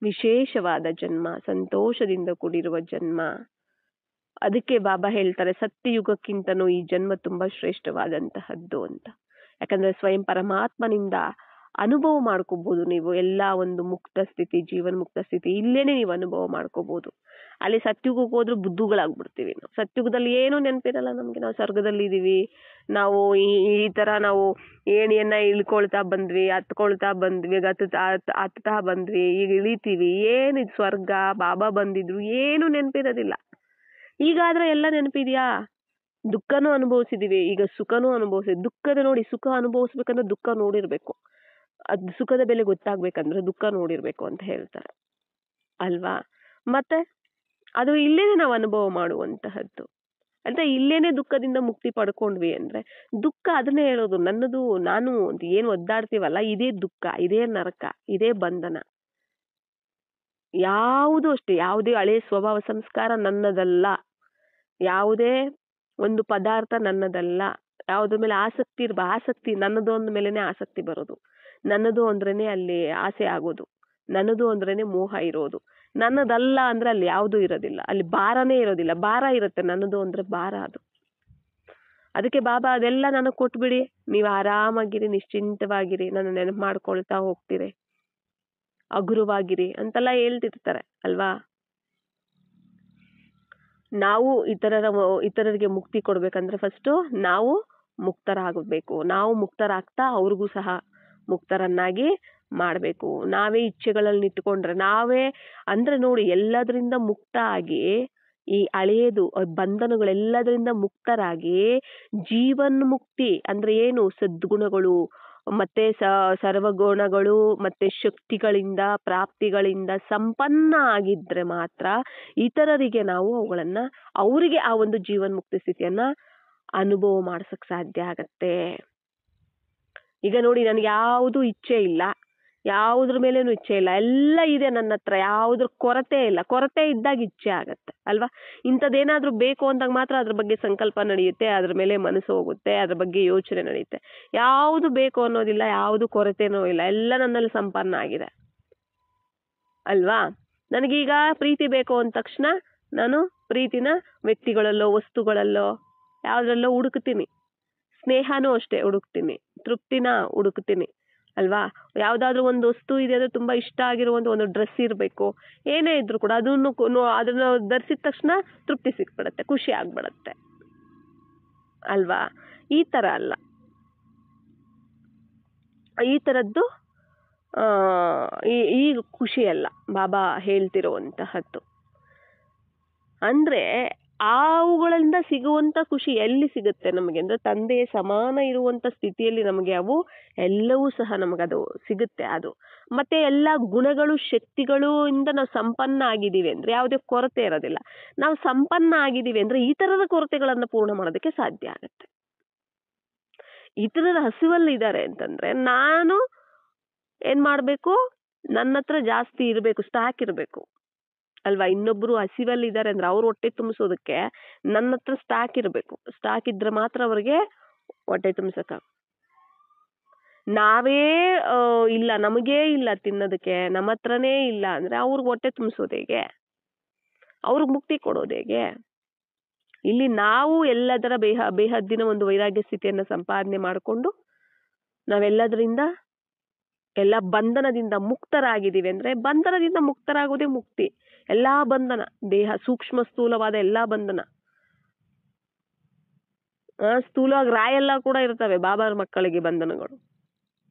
ವಿಶೇಷವಾದ ಜನ್ಮ, ಸಂತೋಷದಿಂದ ಕೂಡಿರುವ ಜನ್ಮ. ಅದಕ್ಕೆ ಬಾಬಾ ಹೇಳ್ತಾರೆ ಸತ್ಯಯುಗಕ್ಕಿಂತನೂ ಈ ಜನ್ಮ ತುಂಬಾ ಶ್ರೇಷ್ಠವಾದಂತಹದ್ದು ಅಂತ. ಯಾಕಂದ್ರೆ ಸ್ವಯಂ ಪರಮಾತ್ಮನಿಂದ ಅನುಭವ ಮಾಡ್ಕೋಬಹುದು ನೀವು ಎಲ್ಲಾ ಒಂದು ಮುಕ್ತ ಸ್ಥಿತಿ, ಜೀವನ್ ಮುಕ್ತ ಸ್ಥಿತಿ ಇಲ್ಲೇನೆ ನೀವು ಅನುಭವ ಮಾಡ್ಕೋಬಹುದು. ಅಲ್ಲಿ ಸತ್ಯುಗಕ್ಕೆ ಹೋದ್ರೂ ಬುದ್ಧುಗಳಾಗ್ಬಿಡ್ತೀವಿ ನಾವು. ಸತ್ಯುಗದಲ್ಲಿ ಏನು ನೆನಪಿರಲ್ಲ ನಮ್ಗೆ. ನಾವು ಸ್ವರ್ಗದಲ್ಲಿ ಇದೀವಿ, ನಾವು ಈ ತರ ನಾವು ಏಣಿಯನ್ನ ಇಳ್ಕೊಳ್ತಾ ಬಂದ್ವಿ, ಹತ್ಕೊಳ್ತಾ ಬಂದ್ವಿ, ಹತ್ತಾ ಬಂದ್ವಿ, ಈಗ ಇಳಿತೀವಿ. ಏನಿದ್ ಸ್ವರ್ಗ, ಬಾಬಾ ಬಂದಿದ್ರು, ಏನು ನೆನಪಿರೋದಿಲ್ಲ. ಈಗಾದ್ರೆ ಎಲ್ಲ ನೆನಪಿದ್ಯಾ? ದುಃಖನೂ ಅನುಭವಿಸಿದೀವಿ, ಈಗ ಸುಖನೂ ಅನುಭವಿಸಿದ್ವಿ. ದುಃಖದ ನೋಡಿ, ಸುಖ ಅನುಭವಿಸ್ಬೇಕಂದ್ರೆ ದುಃಖ ನೋಡಿರ್ಬೇಕು. ಅದ್ ಸುಖದ ಬೆಲೆ ಗೊತ್ತಾಗ್ಬೇಕಂದ್ರೆ ದುಃಖ ನೋಡಿರ್ಬೇಕು ಅಂತ ಹೇಳ್ತಾರೆ ಅಲ್ವಾ? ಮತ್ತೆ ಅದು ಇಲ್ಲೇನೆ ನಾವು ಅನುಭವ ಮಾಡುವಂತಹದ್ದು. ಅಂದ್ರೆ ಇಲ್ಲೇನೆ ದುಃಖದಿಂದ ಮುಕ್ತಿ ಪಡ್ಕೊಂಡ್ವಿ ಅಂದ್ರೆ ದುಃಖ ಅದನ್ನೇ ಹೇಳೋದು, ನನ್ನದು ನಾನು ಅಂತ ಏನು ಒದ್ದಾಡ್ತೀವಲ್ಲ, ಇದೇ ದುಃಖ, ಇದೇ ನರಕ, ಇದೇ ಬಂಧನ. ಯಾವುದು ಅಷ್ಟೇ, ಯಾವುದೇ ಹಳೆ ಸ್ವಭಾವ ಸಂಸ್ಕಾರ ನನ್ನದಲ್ಲ, ಯಾವುದೇ ಒಂದು ಪದಾರ್ಥ ನನ್ನದಲ್ಲ, ಯಾವುದ್ರ ಮೇಲೆ ಆಸಕ್ತಿ ನನ್ನದು ಅಂದ ಮೇಲೆನೆ ಆಸಕ್ತಿ ಬರೋದು. ನನ್ನದು ಅಂದ್ರೇನೆ ಅಲ್ಲಿ ಆಸೆ ಆಗೋದು, ನನ್ನದು ಅಂದ್ರೇನೆ ಮೋಹ ಇರೋದು. ನನ್ನದಲ್ಲ ಅಂದ್ರೆ ಅಲ್ಲಿ ಯಾವುದು ಇರೋದಿಲ್ಲ, ಅಲ್ಲಿ ಭಾರನೇ ಇರೋದಿಲ್ಲ. ಭಾರ ಇರುತ್ತೆ, ನನ್ನದು ಅಂದ್ರೆ ಭಾರ ಅದು. ಅದಕ್ಕೆ ಬಾಬಾ ಅದೆಲ್ಲ ನನಗೆ ಕೊಟ್ಬಿಡಿ, ನೀವು ಆರಾಮಾಗಿರಿ, ನಿಶ್ಚಿಂತವಾಗಿರಿ, ನನ್ನ ನೆನಪು ಮಾಡ್ಕೊಳ್ತಾ ಹೋಗ್ತೀರಿ, ಹಗುರವಾಗಿರಿ ಅಂತೆಲ್ಲ ಹೇಳ್ತಿರ್ತಾರೆ ಅಲ್ವಾ? ನಾವು ಇತರರಿಗೆ ಮುಕ್ತಿ ಕೊಡ್ಬೇಕಂದ್ರೆ ಫಸ್ಟ್ ನಾವು ಮುಕ್ತರಾಗಬೇಕು. ನಾವು ಮುಕ್ತರಾಗ್ತಾ ಅವ್ರಿಗೂ ಸಹ ಮುಕ್ತರನ್ನಾಗಿ ಮಾಡ್ಬೇಕು. ನಾವೇ ಇಚ್ಛೆಗಳಲ್ಲಿ ಇಟ್ಕೊಂಡ್ರೆ ನಾವೇ ಅಂದ್ರೆ ನೋಡಿ, ಎಲ್ಲದರಿಂದ ಮುಕ್ತ ಆಗಿ, ಈ ಹಳೆಯದು ಬಂಧನಗಳೆಲ್ಲದರಿಂದ ಮುಕ್ತರಾಗಿ ಜೀವನ್ ಮುಕ್ತಿ ಅಂದ್ರೆ ಏನು? ಸದ್ಗುಣಗಳು ಮತ್ತೆ ಸರ್ವಗುಣಗಳು ಮತ್ತೆ ಶಕ್ತಿಗಳಿಂದ ಪ್ರಾಪ್ತಿಗಳಿಂದ ಸಂಪನ್ನ ಆಗಿದ್ರೆ ಮಾತ್ರ ಇತರರಿಗೆ ನಾವು ಅವರಿಗೆ ಆ ಒಂದು ಜೀವನ್ ಮುಕ್ತಿ ಸ್ಥಿತಿಯನ್ನ ಅನುಭವ ಮಾಡ್ಸಕ್ ಸಾಧ್ಯ ಆಗತ್ತೆ. ಈಗ ನೋಡಿ, ನನ್ಗೆ ಯಾವುದು ಇಚ್ಛೆ ಇಲ್ಲ, ಯಾವುದ್ರ ಮೇಲೇನು ಇಚ್ಛೆ ಇಲ್ಲ, ಎಲ್ಲ ಇದೆ ನನ್ನ ಹತ್ರ, ಯಾವುದ್ರ ಕೊರತೆ ಇಲ್ಲ. ಕೊರತೆ ಇದ್ದಾಗ ಇಚ್ಛೆ ಆಗತ್ತೆ ಅಲ್ವಾ? ಇಂಥದ್ದೇನಾದ್ರೂ ಬೇಕು ಅಂದಾಗ ಮಾತ್ರ ಅದ್ರ ಬಗ್ಗೆ ಸಂಕಲ್ಪ ನಡೆಯುತ್ತೆ, ಅದ್ರ ಮೇಲೆ ಮನಸ್ಸು ಹೋಗುತ್ತೆ, ಅದ್ರ ಬಗ್ಗೆ ಯೋಚನೆ ನಡೆಯುತ್ತೆ. ಯಾವುದು ಬೇಕು ಅನ್ನೋದಿಲ್ಲ, ಯಾವುದು ಕೊರತೆನೂ ಇಲ್ಲ, ಎಲ್ಲ ನನ್ನಲ್ಲಿ ಸಂಪನ್ನ ಆಗಿದೆ ಅಲ್ವಾ? ನನಗೀಗ ಪ್ರೀತಿ ಬೇಕು ಅಂದ ತಕ್ಷಣ ನಾನು ಪ್ರೀತಿನ ವ್ಯಕ್ತಿಗಳಲ್ಲೋ ವಸ್ತುಗಳಲ್ಲೋ ಯಾವ್ದ್ರಲ್ಲೋ ಹುಡುಕ್ತೀನಿ. ಸ್ನೇಹನೂ ಅಷ್ಟೇ ಹುಡುಕ್ತೀನಿ, ತೃಪ್ತಿನ ಹುಡುಕ್ತೀನಿ ಅಲ್ವಾ? ಯಾವ್ದಾದ್ರು ಒಂದು ವಸ್ತು ಇದೆ ಅಂದ್ರೆ ತುಂಬಾ ಇಷ್ಟ ಆಗಿರುವಂತ ಒಂದು ಡ್ರೆಸ್ ಇರ್ಬೇಕು, ಏನೇ ಇದ್ರು ಕೂಡ ಅದನ್ನ ಧರಿಸಿದ ತಕ್ಷಣ ತೃಪ್ತಿ ಸಿಕ್ಬಿಡತ್ತೆ, ಖುಷಿ ಆಗ್ಬಿಡತ್ತೆ ಅಲ್ವಾ? ಈ ತರ ಅಲ್ಲ. ಈ ಥರದ್ದು ಈ ಖುಷಿಯಲ್ಲ ಬಾಬಾ ಹೇಳ್ತಿರುವಂತಹದ್ದು. ಅಂದರೆ ಅವುಗಳಿಂದ ಸಿಗುವಂಥ ಖುಷಿ ಎಲ್ಲಿ ಸಿಗುತ್ತೆ ನಮಗೆ ಅಂದರೆ ತಂದೆ ಸಮಾನ ಇರುವಂಥ ಸ್ಥಿತಿಯಲ್ಲಿ ನಮಗೆ ಅವು ಎಲ್ಲವೂ ಸಹ ನಮಗದು ಸಿಗುತ್ತೆ. ಅದು ಮತ್ತೆ ಎಲ್ಲ ಗುಣಗಳು ಶಕ್ತಿಗಳು ಇಂದ ನಾವು ಸಂಪನ್ನ ಆಗಿದ್ದೀವಿ ಅಂದರೆ ಯಾವುದೇ ಕೊರತೆ ಇರೋದಿಲ್ಲ. ನಾವು ಸಂಪನ್ನ ಆಗಿದ್ದೀವಿ ಅಂದರೆ ಈ ಥರದ ಕೊರತೆಗಳನ್ನು ಪೂರ್ಣ ಮಾಡೋದಕ್ಕೆ ಸಾಧ್ಯ ಆಗುತ್ತೆ. ಇತರರ ಹಸಿವಲ್ಲಿದ್ದಾರೆ ಅಂತಂದ್ರೆ ನಾನು ಏನ್ ಮಾಡಬೇಕು, ನನ್ನ ಹತ್ರ ಜಾಸ್ತಿ ಇರಬೇಕು, ಸ್ಟಾಕ್ ಇರಬೇಕು ಅಲ್ವಾ. ಇನ್ನೊಬ್ರು ಹಸಿವಲ್ಲಿ ಇದ್ದಾರೆ ಅಂದ್ರೆ ಅವ್ರ ಹೊಟ್ಟೆ ತುಂಬಿಸೋದಕ್ಕೆ ನನ್ನ ಹತ್ರ ಸ್ಟಾಕ್ ಇರಬೇಕು. ಸ್ಟಾಕ್ ಇದ್ರೆ ಮಾತ್ರ ಅವ್ರಿಗೆ ಹೊಟ್ಟೆ ತುಂಬಿಸಕ. ನಾವೇ ಇಲ್ಲ, ನಮಗೇ ಇಲ್ಲ ತಿನ್ನೋದಕ್ಕೆ, ನಮ್ಮ ಹತ್ರನೇ ಇಲ್ಲ ಅಂದ್ರೆ ಅವ್ರಿಗೆ ಹೊಟ್ಟೆ ತುಂಬಿಸೋದು ಹೇಗೆ, ಅವ್ರಿಗೆ ಮುಕ್ತಿ ಕೊಡೋದು ಹೇಗೆ? ಇಲ್ಲಿ ನಾವು ಎಲ್ಲದರ ಬೇಹದ್ದಿನ ಒಂದು ವೈರಾಗ್ಯ ಸ್ಥಿತಿಯನ್ನು ಸಂಪಾದನೆ ಮಾಡಿಕೊಂಡು ನಾವೆಲ್ಲದರಿಂದ ಎಲ್ಲ ಬಂಧನದಿಂದ ಮುಕ್ತರಾಗಿದ್ದೀವಿ ಅಂದ್ರೆ ಬಂಧನದಿಂದ ಮುಕ್ತರಾಗೋದೇ ಮುಕ್ತಿ. ಎಲ್ಲಾ ಬಂಧನ, ದೇಹ ಸೂಕ್ಷ್ಮ ಸ್ಥೂಲವಾದ ಎಲ್ಲಾ ಬಂಧನ, ಸ್ಥೂಲವಾಗಿ ರಾಯೆಲ್ಲ ಕೂಡ ಇರ್ತವೆ ಬಾಬಾರ ಮಕ್ಕಳಿಗೆ ಬಂಧನಗಳು.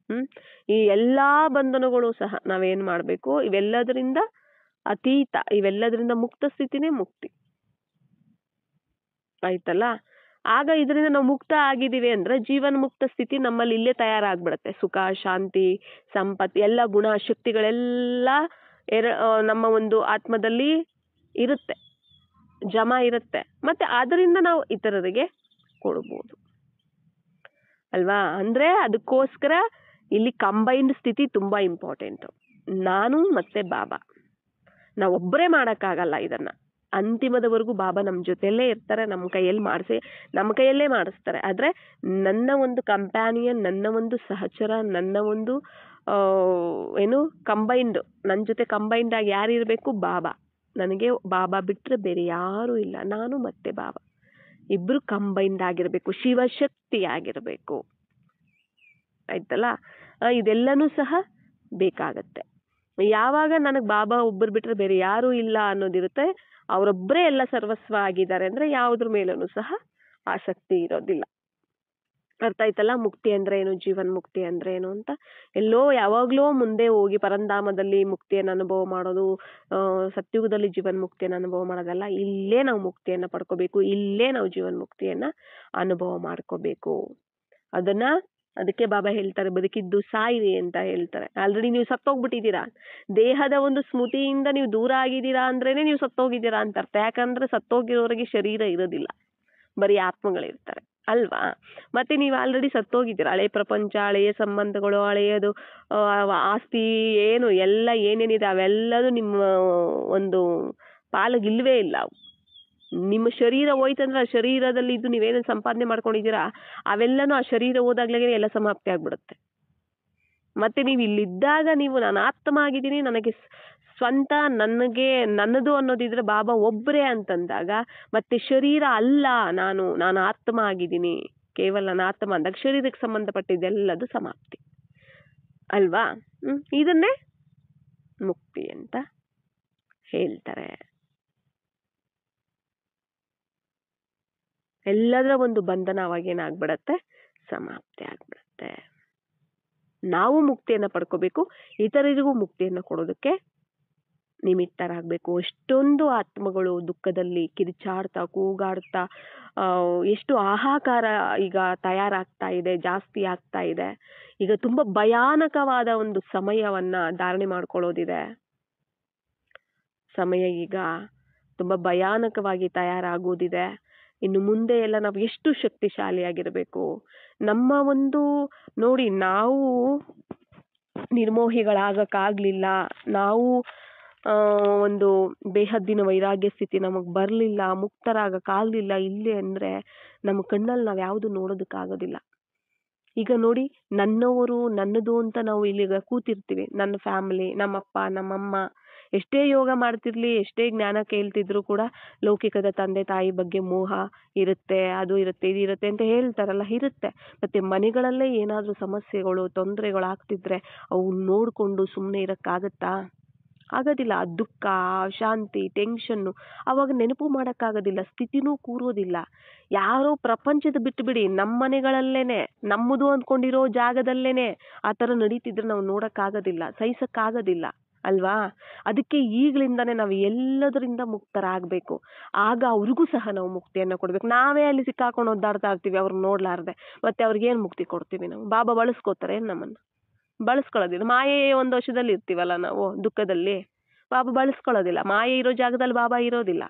ಈ ಎಲ್ಲಾ ಬಂಧನಗಳು ಸಹ ನಾವೇನ್ ಮಾಡ್ಬೇಕು, ಇವೆಲ್ಲದರಿಂದ ಅತೀತ, ಇವೆಲ್ಲದರಿಂದ ಮುಕ್ತ ಸ್ಥಿತಿನೇ ಮುಕ್ತಿ ಆಯ್ತಲ್ಲ. ಆಗ ಇದರಿಂದ ನಾವು ಮುಕ್ತ ಆಗಿದ್ದೀವಿ ಅಂದ್ರೆ ಜೀವನ್ ಮುಕ್ತ ಸ್ಥಿತಿ ನಮ್ಮಲ್ಲಿ ಇಲ್ಲೇ ತಯಾರಾಗ್ಬಿಡತ್ತೆ. ಸುಖ, ಶಾಂತಿ, ಸಂಪತ್ತು, ಎಲ್ಲ ಗುಣ ಶಕ್ತಿಗಳೆಲ್ಲ ನಮ್ಮ ಒಂದು ಆತ್ಮದಲ್ಲಿ ಇರುತ್ತೆ, ಜಮಾ ಇರುತ್ತೆ. ಮತ್ತೆ ಅದರಿಂದ ನಾವು ಇತರರಿಗೆ ಕೊಡ್ಬೋದು ಅಲ್ವಾ. ಅಂದ್ರೆ ಅದಕ್ಕೋಸ್ಕರ ಇಲ್ಲಿ ಕಂಬೈನ್ಡ್ ಸ್ಥಿತಿ ತುಂಬಾ ಇಂಪಾರ್ಟೆಂಟ್. ನಾನು ಮತ್ತೆ ಬಾಬಾ ನಾವೊಬ್ಬರೇ ಮಾಡೋಕ್ಕಾಗಲ್ಲ ಇದನ್ನ. ಅಂತಿಮದವರೆಗೂ ಬಾಬಾ ನಮ್ಮ ಜೊತೆಯಲ್ಲೇ ಇರ್ತಾರೆ, ನಮ್ಮ ಕೈಯಲ್ಲೇ ಮಾಡಿಸ್ತಾರೆ. ಆದ್ರೆ ನನ್ನ ಒಂದು ಕಂಪ್ಯಾನಿಯನ್, ನನ್ನ ಒಂದು ಸಹಚರ, ನನ್ನ ಒಂದು ಏನು ಕಂಬೈನ್ಡ್, ನನ್ನ ಜೊತೆ ಕಂಬೈನ್ಡ್ ಆಗಿ ಯಾರು ಇರಬೇಕು, ಬಾಬಾ. ನನಗೆ ಬಾಬಾ ಬಿಟ್ರೆ ಬೇರೆ ಯಾರೂ ಇಲ್ಲ. ನಾನು ಮತ್ತೆ ಬಾಬಾ ಇಬ್ರು ಕಂಬೈನ್ಡ್ ಆಗಿರ್ಬೇಕು, ಶಿವಶಕ್ತಿ ಆಗಿರ್ಬೇಕು ಆಯ್ತಲ್ಲ. ಇದೆಲ್ಲನೂ ಸಹ ಬೇಕಾಗತ್ತೆ. ಯಾವಾಗ ನನಗೆ ಬಾಬಾ ಒಬ್ಬರು ಬಿಟ್ರೆ ಬೇರೆ ಯಾರೂ ಇಲ್ಲ ಅನ್ನೋದಿರುತ್ತೆ, ಅವರೊಬ್ಬರೇ ಎಲ್ಲ ಸರ್ವಸ್ವ ಆಗಿದ್ದಾರೆ ಅಂದ್ರೆ ಯಾವುದ್ರ ಮೇಲೂ ಸಹ ಆಸಕ್ತಿ ಇರೋದಿಲ್ಲ. ಅರ್ಥ ಆಯ್ತಲ್ಲ. ಮುಕ್ತಿ ಅಂದ್ರೆ ಏನು, ಜೀವನ್ ಮುಕ್ತಿ ಅಂದ್ರೆ ಏನು ಅಂತ. ಎಲ್ಲೋ ಯಾವಾಗ್ಲೋ ಮುಂದೆ ಹೋಗಿ ಪರಂಧಾಮದಲ್ಲಿ ಮುಕ್ತಿಯನ್ನು ಅನುಭವ ಮಾಡೋದು, ಸತ್ಯುಗದಲ್ಲಿ ಜೀವನ್ ಮುಕ್ತಿಯನ್ನು ಅನುಭವ ಮಾಡೋದಲ್ಲ. ಇಲ್ಲೇ ನಾವು ಮುಕ್ತಿಯನ್ನ ಪಡ್ಕೋಬೇಕು, ಇಲ್ಲೇ ನಾವು ಜೀವನ್ ಮುಕ್ತಿಯನ್ನ ಅನುಭವ ಮಾಡ್ಕೋಬೇಕು. ಅದಕ್ಕೆ ಬಾಬಾ ಹೇಳ್ತಾರೆ, ಬದುಕಿದ್ದು ಸಾಯಿರಿ ಅಂತ ಹೇಳ್ತಾರೆ. ಆಲ್ರೆಡಿ ನೀವು ಸತ್ತೋಗ್ಬಿಟ್ಟಿದ್ದೀರಾ. ದೇಹದ ಒಂದು ಸ್ಮೃತಿಯಿಂದ ನೀವು ದೂರ ಆಗಿದ್ದೀರಾ ಅಂದ್ರೇನೆ ನೀವು ಸತ್ತೋಗಿದ್ದೀರಾ ಅಂತ ಅರ್ಥ. ಯಾಕಂದ್ರೆ ಸತ್ತೋಗಿರೋರಿಗೆ ಶರೀರ ಇರೋದಿಲ್ಲ, ಬರೀ ಆತ್ಮಗಳಿರ್ತಾರೆ ಅಲ್ವಾ. ಮತ್ತೆ ನೀವು ಆಲ್ರೆಡಿ ಸತ್ತೋಗಿದ್ದೀರಾ. ಹಳೆಯ ಪ್ರಪಂಚ, ಹಳೆಯ ಸಂಬಂಧಗಳು, ಹಳೆಯದು ಆಸ್ತಿ, ಏನು ಎಲ್ಲ ಏನೇನಿದೆ ಅವೆಲ್ಲದೂ ನಿಮ್ಮ ಒಂದು ಪಾಲಗಿಲ್ವೇ ಇಲ್ಲ. ನಿಮ್ಮ ಶರೀರ ಹೋಯ್ತಂದ್ರೆ ಆ ಶರೀರದಲ್ಲಿ ಇದು ನೀವೇನು ಸಂಪಾದನೆ ಮಾಡ್ಕೊಂಡಿದ್ದೀರಾ ಅವೆಲ್ಲನೂ ಆ ಶರೀರ ಹೋದಾಗ್ಲೇ ಎಲ್ಲ ಸಮಾಪ್ತಿ ಆಗ್ಬಿಡುತ್ತೆ. ಮತ್ತೆ ನೀವು ಇಲ್ಲಿದ್ದಾಗ ನೀವು ನಾನು ಆತ್ಮ ಆಗಿದ್ದೀನಿ, ನನಗೆ ಸ್ವಂತ, ನನ್ನದು ಅನ್ನೋದಿದ್ರೆ ಬಾಬಾ ಒಬ್ಬರೇ ಅಂತಂದಾಗ, ಮತ್ತೆ ಶರೀರ ಅಲ್ಲ, ನಾನು ಆತ್ಮ ಆಗಿದ್ದೀನಿ, ಕೇವಲ ನಾನು ಆತ್ಮ ಅಂದಾಗ ಶರೀರಕ್ಕೆ ಸಂಬಂಧಪಟ್ಟಿದ್ದೆಲ್ಲದು ಸಮಾಪ್ತಿ ಅಲ್ವಾ. ಇದನ್ನೇ ಮುಕ್ತಿ ಅಂತ ಹೇಳ್ತಾರೆ. ಎಲ್ಲದರ ಒಂದು ಬಂಧನ ಅವಾಗೇನಾಗ್ಬಿಡತ್ತೆ, ಸಮಾಪ್ತಿ ಆಗ್ಬಿಡತ್ತೆ. ನಾವು ಮುಕ್ತಿಯನ್ನ ಪಡ್ಕೋಬೇಕು, ಇತರರಿಗೂ ಮುಕ್ತಿಯನ್ನ ಕೊಡೋದಕ್ಕೆ ನಿಮಿತ್ತರಾಗಬೇಕು. ಎಷ್ಟೊಂದು ಆತ್ಮಗಳು ದುಃಖದಲ್ಲಿ ಕಿರಿಚಾಡ್ತಾ ಕೂಗಾಡ್ತಾ ಎಷ್ಟು ಹಾಹಾಕಾರ ಈಗ ತಯಾರಾಗ್ತಾ ಇದೆ, ಜಾಸ್ತಿ ಆಗ್ತಾ ಇದೆ. ಈಗ ತುಂಬಾ ಭಯಾನಕವಾದ ಒಂದು ಸಮಯವನ್ನ ಧಾರಣೆ ಮಾಡ್ಕೊಳ್ಳೋದಿದೆ. ಸಮಯ ಈಗ ತುಂಬಾ ಭಯಾನಕವಾಗಿ ತಯಾರಾಗೋದಿದೆ. ಇನ್ನು ಮುಂದೆ ಎಲ್ಲ ನಾವು ಎಷ್ಟು ಶಕ್ತಿಶಾಲಿಯಾಗಿರ್ಬೇಕು. ನಮ್ಮ ಒಂದು ನೋಡಿ, ನಾವು ನಿರ್ಮೋಹಿಗಳಾಗಕ್ಕಾಗ್ಲಿಲ್ಲ, ನಾವು ಒಂದು ಬೇಹದ್ದಿನ ವೈರಾಗ್ಯ ಸ್ಥಿತಿ ನಮಗ್ ಬರ್ಲಿಲ್ಲ, ಮುಕ್ತರಾಗಕ್ಕಾಗ್ಲಿಲ್ಲ ಇಲ್ಲಿ ಅಂದ್ರೆ ನಮ್ಮ ಕಣ್ಣಲ್ಲಿ ನಾವ್ ಯಾವ್ದು ನೋಡೋದಕ್ಕಾಗೋದಿಲ್ಲ. ಈಗ ನೋಡಿ, ನನ್ನವರು ನನ್ನದು ಅಂತ ನಾವು ಇಲ್ಲಿಗ ಕೂತಿರ್ತೀವಿ. ನನ್ನ ಫ್ಯಾಮಿಲಿ, ನಮ್ಮಪ್ಪ ನಮ್ಮಮ್ಮ ಎಷ್ಟೇ ಯೋಗ ಮಾಡ್ತಿರ್ಲಿ, ಎಷ್ಟೇ ಜ್ಞಾನ ಕೇಳ್ತಿದ್ರು ಕೂಡ ಲೌಕಿಕದ ತಂದೆ ತಾಯಿ ಬಗ್ಗೆ ಮೋಹ ಇರುತ್ತೆ, ಅದು ಇರುತ್ತೆ, ಇದು ಇರುತ್ತೆ ಅಂತ ಹೇಳ್ತಾರಲ್ಲ, ಇರುತ್ತೆ. ಮತ್ತೆ ಮನೆಗಳಲ್ಲೇ ಏನಾದ್ರೂ ಸಮಸ್ಯೆಗಳು ತೊಂದರೆಗಳು ಆಗ್ತಿದ್ರೆ ಅವು ನೋಡ್ಕೊಂಡು ಸುಮ್ಮನೆ ಇರಕ್ಕಾಗತ್ತಾ? ಆಗೋದಿಲ್ಲ. ಆ ದುಃಖ, ಶಾಂತಿ, ಟೆನ್ಷನ್ನು ಅವಾಗ ನೆನಪು ಮಾಡೋಕ್ಕಾಗೋದಿಲ್ಲ, ಸ್ಥಿತಿನೂ ಕೂರೋದಿಲ್ಲ. ಯಾರೋ ಪ್ರಪಂಚದ ಬಿಟ್ಟುಬಿಡಿ, ನಮ್ಮ ಮನೆಗಳಲ್ಲೇನೆ, ನಮ್ಮದು ಅಂದ್ಕೊಂಡಿರೋ ಜಾಗದಲ್ಲೇನೆ ಆ ಥರ ನಡೀತಿದ್ರೆ ನಾವು ನೋಡೋಕ್ಕಾಗೋದಿಲ್ಲ, ಸಹಿಸೋಕ್ಕಾಗೋದಿಲ್ಲ ಅಲ್ವಾ? ಅದಕ್ಕೆ ಈಗಲಿಂದಾನೇ ನಾವು ಎಲ್ಲದರಿಂದ ಮುಕ್ತರಾಗಬೇಕು. ಆಗ ಅವ್ರಿಗೂ ಸಹ ನಾವು ಮುಕ್ತಿಯನ್ನು ಕೊಡಬೇಕು. ನಾವೇ ಅಲ್ಲಿ ಸಿಕ್ಕಾಕೊಂಡು ಒದ್ದಾಡ್ತಾ ಇರ್ತೀವಿ ಅವ್ರನ್ನ ನೋಡ್ಲಾರ್ದೆ, ಮತ್ತೆ ಅವ್ರಿಗೇನು ಮುಕ್ತಿ ಕೊಡ್ತೀವಿ ನಾವು? ಬಾಬಾ ಬಳಸ್ಕೋತಾರೆ ನಮ್ಮನ್ನು? ಬಳಸ್ಕೊಳ್ಳೋದಿಲ್ಲ. ಮಾಯೆಯ ಒಂದು ವಶದಲ್ಲಿ ಇರ್ತೀವಲ್ಲ ನಾವು ದುಃಖದಲ್ಲಿ, ಬಾಬಾ ಬಳಸ್ಕೊಳ್ಳೋದಿಲ್ಲ. ಮಾಯೆ ಇರೋ ಜಾಗದಲ್ಲಿ ಬಾಬಾ ಇರೋದಿಲ್ಲ.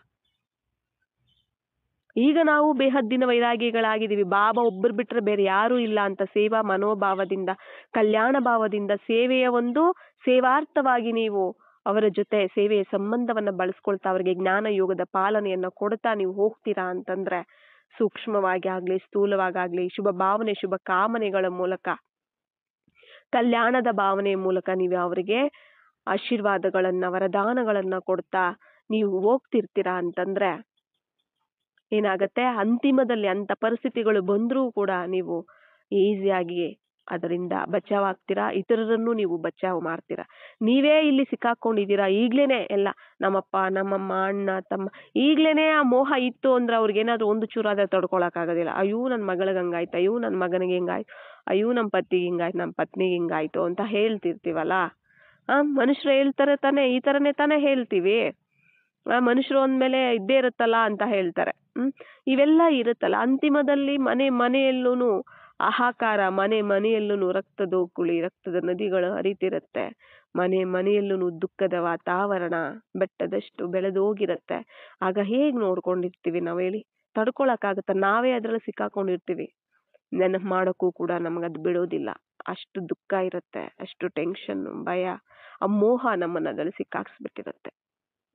ಈಗ ನಾವು ಬೇಹದ್ದಿನ ವೈರಾಗಿಗಳಾಗಿದ್ದೀವಿ. ಬಾಬಾ ಒಬ್ಬರು ಬಿಟ್ಟರೆ ಬೇರೆ ಯಾರೂ ಇಲ್ಲ ಅಂತ ಸೇವಾ ಮನೋಭಾವದಿಂದ, ಕಲ್ಯಾಣ ಭಾವದಿಂದ, ಸೇವೆಯ ಒಂದು ಸೇವಾರ್ಥವಾಗಿ ನೀವು ಅವರ ಜೊತೆ ಸೇವೆಯ ಸಂಬಂಧವನ್ನ ಬಳಸ್ಕೊಳ್ತಾ ಅವರಿಗೆ ಜ್ಞಾನ ಯೋಗದ ಪಾಲನೆಯನ್ನ ಕೊಡ್ತಾ ನೀವು ಹೋಗ್ತೀರಾ ಅಂತಂದ್ರೆ, ಸೂಕ್ಷ್ಮವಾಗಿ ಆಗ್ಲಿ ಸ್ಥೂಲವಾಗಲಿ ಶುಭ ಭಾವನೆ ಶುಭ ಕಾಮನೆಗಳ ಮೂಲಕ, ಕಲ್ಯಾಣದ ಭಾವನೆಯ ಮೂಲಕ ನೀವು ಅವರಿಗೆ ಆಶೀರ್ವಾದಗಳನ್ನ ವರದಾನಗಳನ್ನ ಕೊಡ್ತಾ ನೀವು ಹೋಗ್ತಿರ್ತೀರಾ ಅಂತಂದ್ರೆ ಏನಾಗತ್ತೆ, ಅಂತಿಮದಲ್ಲಿ ಅಂತ ಪರಿಸ್ಥಿತಿಗಳು ಬಂದ್ರೂ ಕೂಡ ನೀವು ಈಸಿಯಾಗಿ ಅದರಿಂದ ಬಚಾವಾಗ್ತೀರಾ, ಇತರರನ್ನು ನೀವು ಬಚಾವ್ ಮಾಡ್ತೀರಾ. ನೀವೇ ಇಲ್ಲಿ ಸಿಕ್ಕಾಕೊಂಡಿದ್ದೀರಾ ಈಗ್ಲೇನೆ ಎಲ್ಲ, ನಮ್ಮಪ್ಪ ನಮ್ಮಮ್ಮ ಅಣ್ಣ ತಮ್ಮ, ಈಗ್ಲೇನೆ ಆ ಮೋಹ ಇತ್ತು ಅಂದ್ರೆ ಅವ್ರಿಗೇನಾದ್ರೂ ಒಂದು ಚೂರಾದ್ರೆ ತಡ್ಕೊಳಕ್ಕಾಗೋದಿಲ್ಲ. ಅಯ್ಯೋ ನನ್ನ ಮಗಳಿಗೆ ಹಂಗಾಯ್ತು, ಅಯ್ಯೋ ನನ್ನ ಮಗನಿಗೆ ಹಿಂಗಾಯ್ತು, ಅಯ್ಯೋ ನಮ್ಮ ಪತಿಗೆ ಹಿಂಗಾಯ್ತು, ನಮ್ಮ ಪತ್ನಿಗೆ ಹಿಂಗಾಯ್ತು ಅಂತ ಹೇಳ್ತಿರ್ತೀವಲ್ಲ. ಮನುಷ್ಯರು ಹೇಳ್ತಾರೆ ತಾನೇ, ಈ ಥರನೇ ತಾನೇ ಹೇಳ್ತೀವಿ. ಮನುಷ್ಯರು ಅಂದಮೇಲೆ ಇದ್ದೇ ಇರುತ್ತಲ್ಲ ಅಂತ ಹೇಳ್ತಾರೆ. ಇವೆಲ್ಲ ಇರುತ್ತಲ್ಲ. ಅಂತಿಮದಲ್ಲಿ ಮನೆಯಲ್ಲೂ ಹಾಹಾಕಾರ, ಮನೆಯಲ್ಲೂ ರಕ್ತದ ಕುಳಿ, ರಕ್ತದ ನದಿಗಳು ಹರಿತಿರುತ್ತೆ. ಮನೆಯಲ್ಲೂ ದುಃಖದ ವಾತಾವರಣ ಬೆಟ್ಟದಷ್ಟು ಬೆಳೆದೋಗಿರುತ್ತೆ. ಆಗ ಹೇಗ್ ನೋಡ್ಕೊಂಡಿರ್ತೀವಿ ನಾವು ಹೇಳಿ? ತಡ್ಕೊಳಕ್ಕಾಗತ್ತ? ನಾವೇ ಅದ್ರಲ್ಲಿ ಸಿಕ್ಕಾಕೊಂಡಿರ್ತೀವಿ. ನೆನಪು ಮಾಡೋಕ್ಕೂ ಕೂಡ ನಮಗದು ಬಿಡೋದಿಲ್ಲ. ಅಷ್ಟು ದುಃಖ ಇರುತ್ತೆ, ಅಷ್ಟು ಟೆನ್ಷನ್, ಭಯ, ಆ ಮೋಹ ನಮ್ಮನ್ನ ಅದ್ರಲ್ಲಿ ಸಿಕ್ಕಾಕ್ಸ್ಬಿಟ್ಟಿರುತ್ತೆ.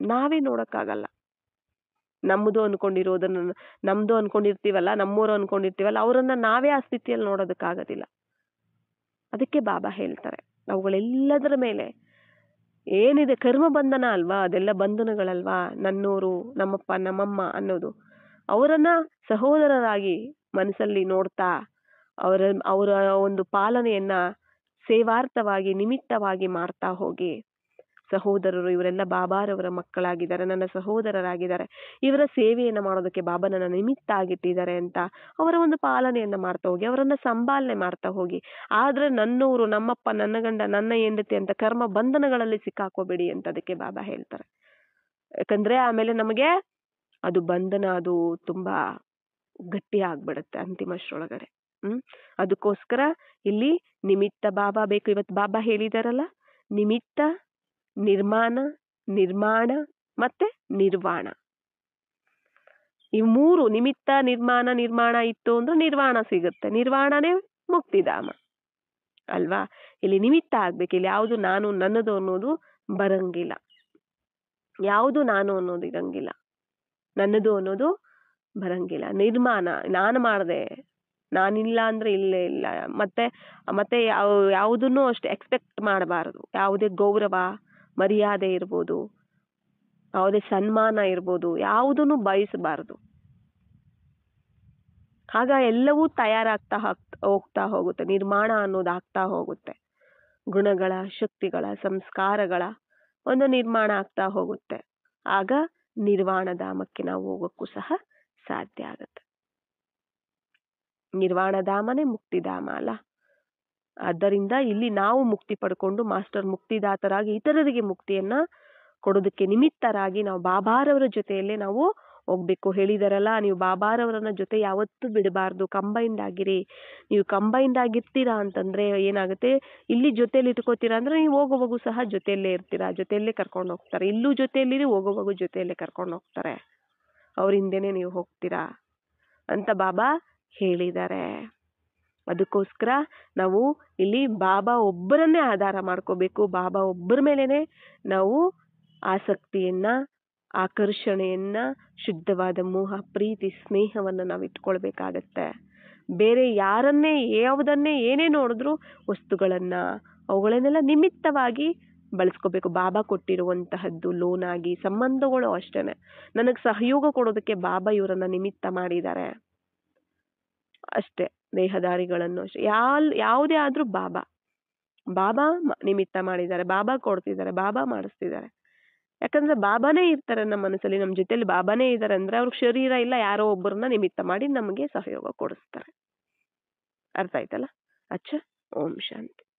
ನಾವೇ ನೋಡಕ್ಕಾಗಲ್ಲ. ನಮ್ದು ಅನ್ಕೊಂಡಿರ್ತೀವಲ್ಲ, ನಮ್ಮೂರು ಅನ್ಕೊಂಡಿರ್ತೀವಲ್ಲ, ಅವರನ್ನ ನಾವೇ ಆ ಸ್ಥಿತಿಯಲ್ಲಿ ನೋಡೋದಕ್ಕಾಗೋದಿಲ್ಲ. ಅದಕ್ಕೆ ಬಾಬಾ ಹೇಳ್ತಾರೆ, ಅವುಗಳೆಲ್ಲದರ ಮೇಲೆ ಏನಿದೆ ಕರ್ಮ ಬಂಧನ ಅಲ್ವಾ, ಅದೆಲ್ಲ ಬಂಧನಗಳಲ್ವಾ. ನನ್ನೋರು, ನಮ್ಮಪ್ಪ ನಮ್ಮಮ್ಮ ಅನ್ನೋದು ಅವರನ್ನ ಸಹೋದರರಾಗಿ ಮನಸ್ಸಲ್ಲಿ ನೋಡ್ತಾ ಅವರ ಒಂದು ಪಾಲನೆಯನ್ನ ಸೇವಾರ್ಥವಾಗಿ ನಿಮಿತ್ತವಾಗಿ ಮಾಡ್ತಾ ಹೋಗಿ, ಸಹೋದರರು ಇವರೆಲ್ಲ ಬಾಬಾರವರ ಮಕ್ಕಳಾಗಿದ್ದಾರೆ, ನನ್ನ ಸಹೋದರರಾಗಿದ್ದಾರೆ, ಇವರ ಸೇವೆಯನ್ನ ಮಾಡೋದಕ್ಕೆ ಬಾಬಾ ನನ್ನ ನಿಮಿತ್ತ ಆಗಿಟ್ಟಿದ್ದಾರೆ ಅಂತ ಅವರ ಒಂದು ಪಾಲನೆಯನ್ನ ಮಾಡ್ತಾ ಹೋಗಿ, ಅವರನ್ನ ಸಂಪಾಲನೆ ಮಾಡ್ತಾ ಹೋಗಿ. ಆದ್ರೆ ನನ್ನವರು, ನಮ್ಮಪ್ಪ, ನನ್ನ ಗಂಡ, ನನ್ನ ಹೆಂಡತಿ ಅಂತ ಕರ್ಮ ಬಂಧನಗಳಲ್ಲಿ ಸಿಕ್ಕಾಕೋಬೇಡಿ ಅಂತ ಅದಕ್ಕೆ ಬಾಬಾ ಹೇಳ್ತಾರೆ. ಯಾಕಂದ್ರೆ ಆಮೇಲೆ ನಮಗೆ ಅದು ಬಂಧನ, ಅದು ತುಂಬಾ ಗಟ್ಟಿ ಆಗ್ಬಿಡುತ್ತೆ ಅಂತಿಮಷ್ಟರೊಳಗಡೆ. ಅದಕ್ಕೋಸ್ಕರ ಇಲ್ಲಿ ನಿಮಿತ್ತ ಬಾಬಾ ಬೇಕು. ಇವತ್ತು ಬಾಬಾ ಹೇಳಿದಾರಲ್ಲ, ನಿಮಿತ್ತ, ನಿರ್ಮಾಣ ಮತ್ತೆ ನಿರ್ವಾಣ. ಈ ಮೂರು, ನಿಮಿತ್ತ ನಿರ್ಮಾಣ ಇತ್ತು ಅಂದ್ರೆ ನಿರ್ವಾಣ ಸಿಗುತ್ತೆ. ನಿರ್ವಾಣನೇ ಮುಕ್ತಿಧಾಮ ಅಲ್ವಾ? ಇಲ್ಲಿ ನಿಮಿತ್ತ ಆಗ್ಬೇಕು. ಇಲ್ಲಿ ಯಾವುದು ನಾನು ನನ್ನದು ಅನ್ನೋದು ಬರಂಗಿಲ್ಲ, ಯಾವುದು ನಾನು ಅನ್ನೋದು ಇರಂಗಿಲ್ಲ, ನನ್ನದು ಅನ್ನೋದು ಬರಂಗಿಲ್ಲ. ನಿರ್ಮಾಣ, ನಾನು ಮಾಡಿದೆ, ನಾನಿಲ್ಲ ಅಂದ್ರೆ ಇಲ್ಲೇ ಇಲ್ಲ. ಮತ್ತೆ ಯಾವುದನ್ನು ಅಷ್ಟು ಎಕ್ಸ್ಪೆಕ್ಟ್ ಮಾಡಬಾರದು. ಯಾವುದೇ ಗೌರವ ಮರ್ಯಾದೆ ಇರ್ಬೋದು, ಯಾವುದೇ ಸನ್ಮಾನ ಇರ್ಬೋದು, ಯಾವುದನ್ನು ಬಯಸಬಾರದು. ಆಗ ಎಲ್ಲವೂ ತಯಾರಾಗ್ತಾ ಹೋಗ್ತಾ ಹೋಗುತ್ತೆ. ನಿರ್ಮಾಣ ಅನ್ನೋದು ಆಗ್ತಾ ಹೋಗುತ್ತೆ. ಗುಣಗಳ, ಶಕ್ತಿಗಳ, ಸಂಸ್ಕಾರಗಳ ಒಂದು ನಿರ್ಮಾಣ ಆಗ್ತಾ ಹೋಗುತ್ತೆ. ಆಗ ನಿರ್ವಾಣ ಧಾಮಕ್ಕೆ ನಾವು ಹೋಗೋಕ್ಕೂ ಸಹ ಸಾಧ್ಯ ಆಗುತ್ತೆ. ನಿರ್ವಾಣ ಧಾಮನೇ ಮುಕ್ತಿಧಾಮ ಅಲ್ಲ. ಆದ್ದರಿಂದ ಇಲ್ಲಿ ನಾವು ಮುಕ್ತಿ ಪಡ್ಕೊಂಡು ಮಾಸ್ಟರ್ ಮುಕ್ತಿದಾತರಾಗಿ ಇತರರಿಗೆ ಮುಕ್ತಿಯನ್ನ ಕೊಡೋದಕ್ಕೆ ನಿಮಿತ್ತರಾಗಿ ನಾವು ಬಾಬಾರವರ ಜೊತೆಯಲ್ಲೇ ನಾವು ಹೋಗ್ಬೇಕು. ಹೇಳಿದಾರಲ್ಲ, ನೀವು ಬಾಬಾರವರನ್ನ ಜೊತೆ ಯಾವತ್ತೂ ಬಿಡಬಾರ್ದು, ಕಂಬೈಂಡ್ ಆಗಿರಿ. ನೀವು ಕಂಬೈಂಡ್ ಆಗಿರ್ತೀರಾ ಅಂತಂದ್ರೆ ಏನಾಗುತ್ತೆ, ಇಲ್ಲಿ ಜೊತೆಯಲ್ಲಿ ಇಟ್ಕೋತೀರಾ ಅಂದ್ರೆ ನೀವು ಹೋಗೋವಾಗೂ ಸಹ ಜೊತೆಯಲ್ಲೇ ಇರ್ತೀರಾ, ಜೊತೆಯಲ್ಲೇ ಕರ್ಕೊಂಡು ಹೋಗ್ತಾರೆ. ಇಲ್ಲೂ ಜೊತೆಯಲ್ಲಿರಿ, ಹೋಗೋವಾಗೂ ಜೊತೆಯಲ್ಲೇ ಕರ್ಕೊಂಡು ಹೋಗ್ತಾರೆ, ಅವ್ರ ಹಿಂದೆನೆ ನೀವು ಹೋಗ್ತೀರಾ ಅಂತ ಬಾಬಾ ಹೇಳಿದ್ದಾರೆ. ಅದಕ್ಕೋಸ್ಕರ ನಾವು ಇಲ್ಲಿ ಬಾಬಾ ಒಬ್ಬರನ್ನೇ ಆಧಾರ ಮಾಡ್ಕೋಬೇಕು. ಬಾಬಾ ಒಬ್ಬರ ಮೇಲೇನೆ ನಾವು ಆಸಕ್ತಿಯನ್ನ, ಆಕರ್ಷಣೆಯನ್ನ, ಶುದ್ಧವಾದ ಮೋಹ, ಪ್ರೀತಿ, ಸ್ನೇಹವನ್ನ ನಾವು ಇಟ್ಕೊಳ್ಬೇಕಾಗತ್ತೆ. ಬೇರೆ ಯಾರನ್ನೇ ಯಾವುದನ್ನೇ ಏನೇ ನೋಡಿದ್ರು ವಸ್ತುಗಳನ್ನ ಅವುಗಳನ್ನೆಲ್ಲ ನಿಮಿತ್ತವಾಗಿ ಬಳಸ್ಕೋಬೇಕು. ಬಾಬಾ ಕೊಟ್ಟಿರುವಂತಹದ್ದು ಲೋನ್ ಆಗಿ, ಸಂಬಂಧಗಳು ಅಷ್ಟೇನೆ. ನನಗೆ ಸಹಯೋಗ ಕೊಡೋದಕ್ಕೆ ಬಾಬಾ ಇವರನ್ನ ನಿಮಿತ್ತ ಮಾಡಿದ್ದಾರೆ ಅಷ್ಟೇ. ದೇಹದಾರಿಗಳನ್ನು ಅಷ್ಟೇ, ಯಾವುದೇ ಆದ್ರೂ ಬಾಬಾ ಬಾಬಾ ನಿಮಿತ್ತ ಮಾಡಿದ್ದಾರೆ, ಬಾಬಾ ಕೊಡ್ತಿದ್ದಾರೆ, ಬಾಬಾ ಮಾಡಿಸ್ತಿದ್ದಾರೆ. ಯಾಕಂದ್ರೆ ಬಾಬಾನೇ ಇರ್ತಾರೆ ನಮ್ಮ ಮನಸ್ಸಲ್ಲಿ, ನಮ್ಮ ಜೊತೆಲಿ ಬಾಬಾನೇ ಇದ್ದಾರೆ ಅಂದ್ರೆ ಅವ್ರಿಗೆ ಶರೀರ ಇಲ್ಲ, ಯಾರೋ ಒಬ್ಬರನ್ನ ನಿಮಿತ್ತ ಮಾಡಿ ನಮಗೆ ಸಹಯೋಗ ಕೊಡಿಸ್ತಾರೆ. ಅರ್ಥ ಆಯ್ತಲ್ಲ? ಅಚ್ಚ ಓಂ ಶಾಂತಿ.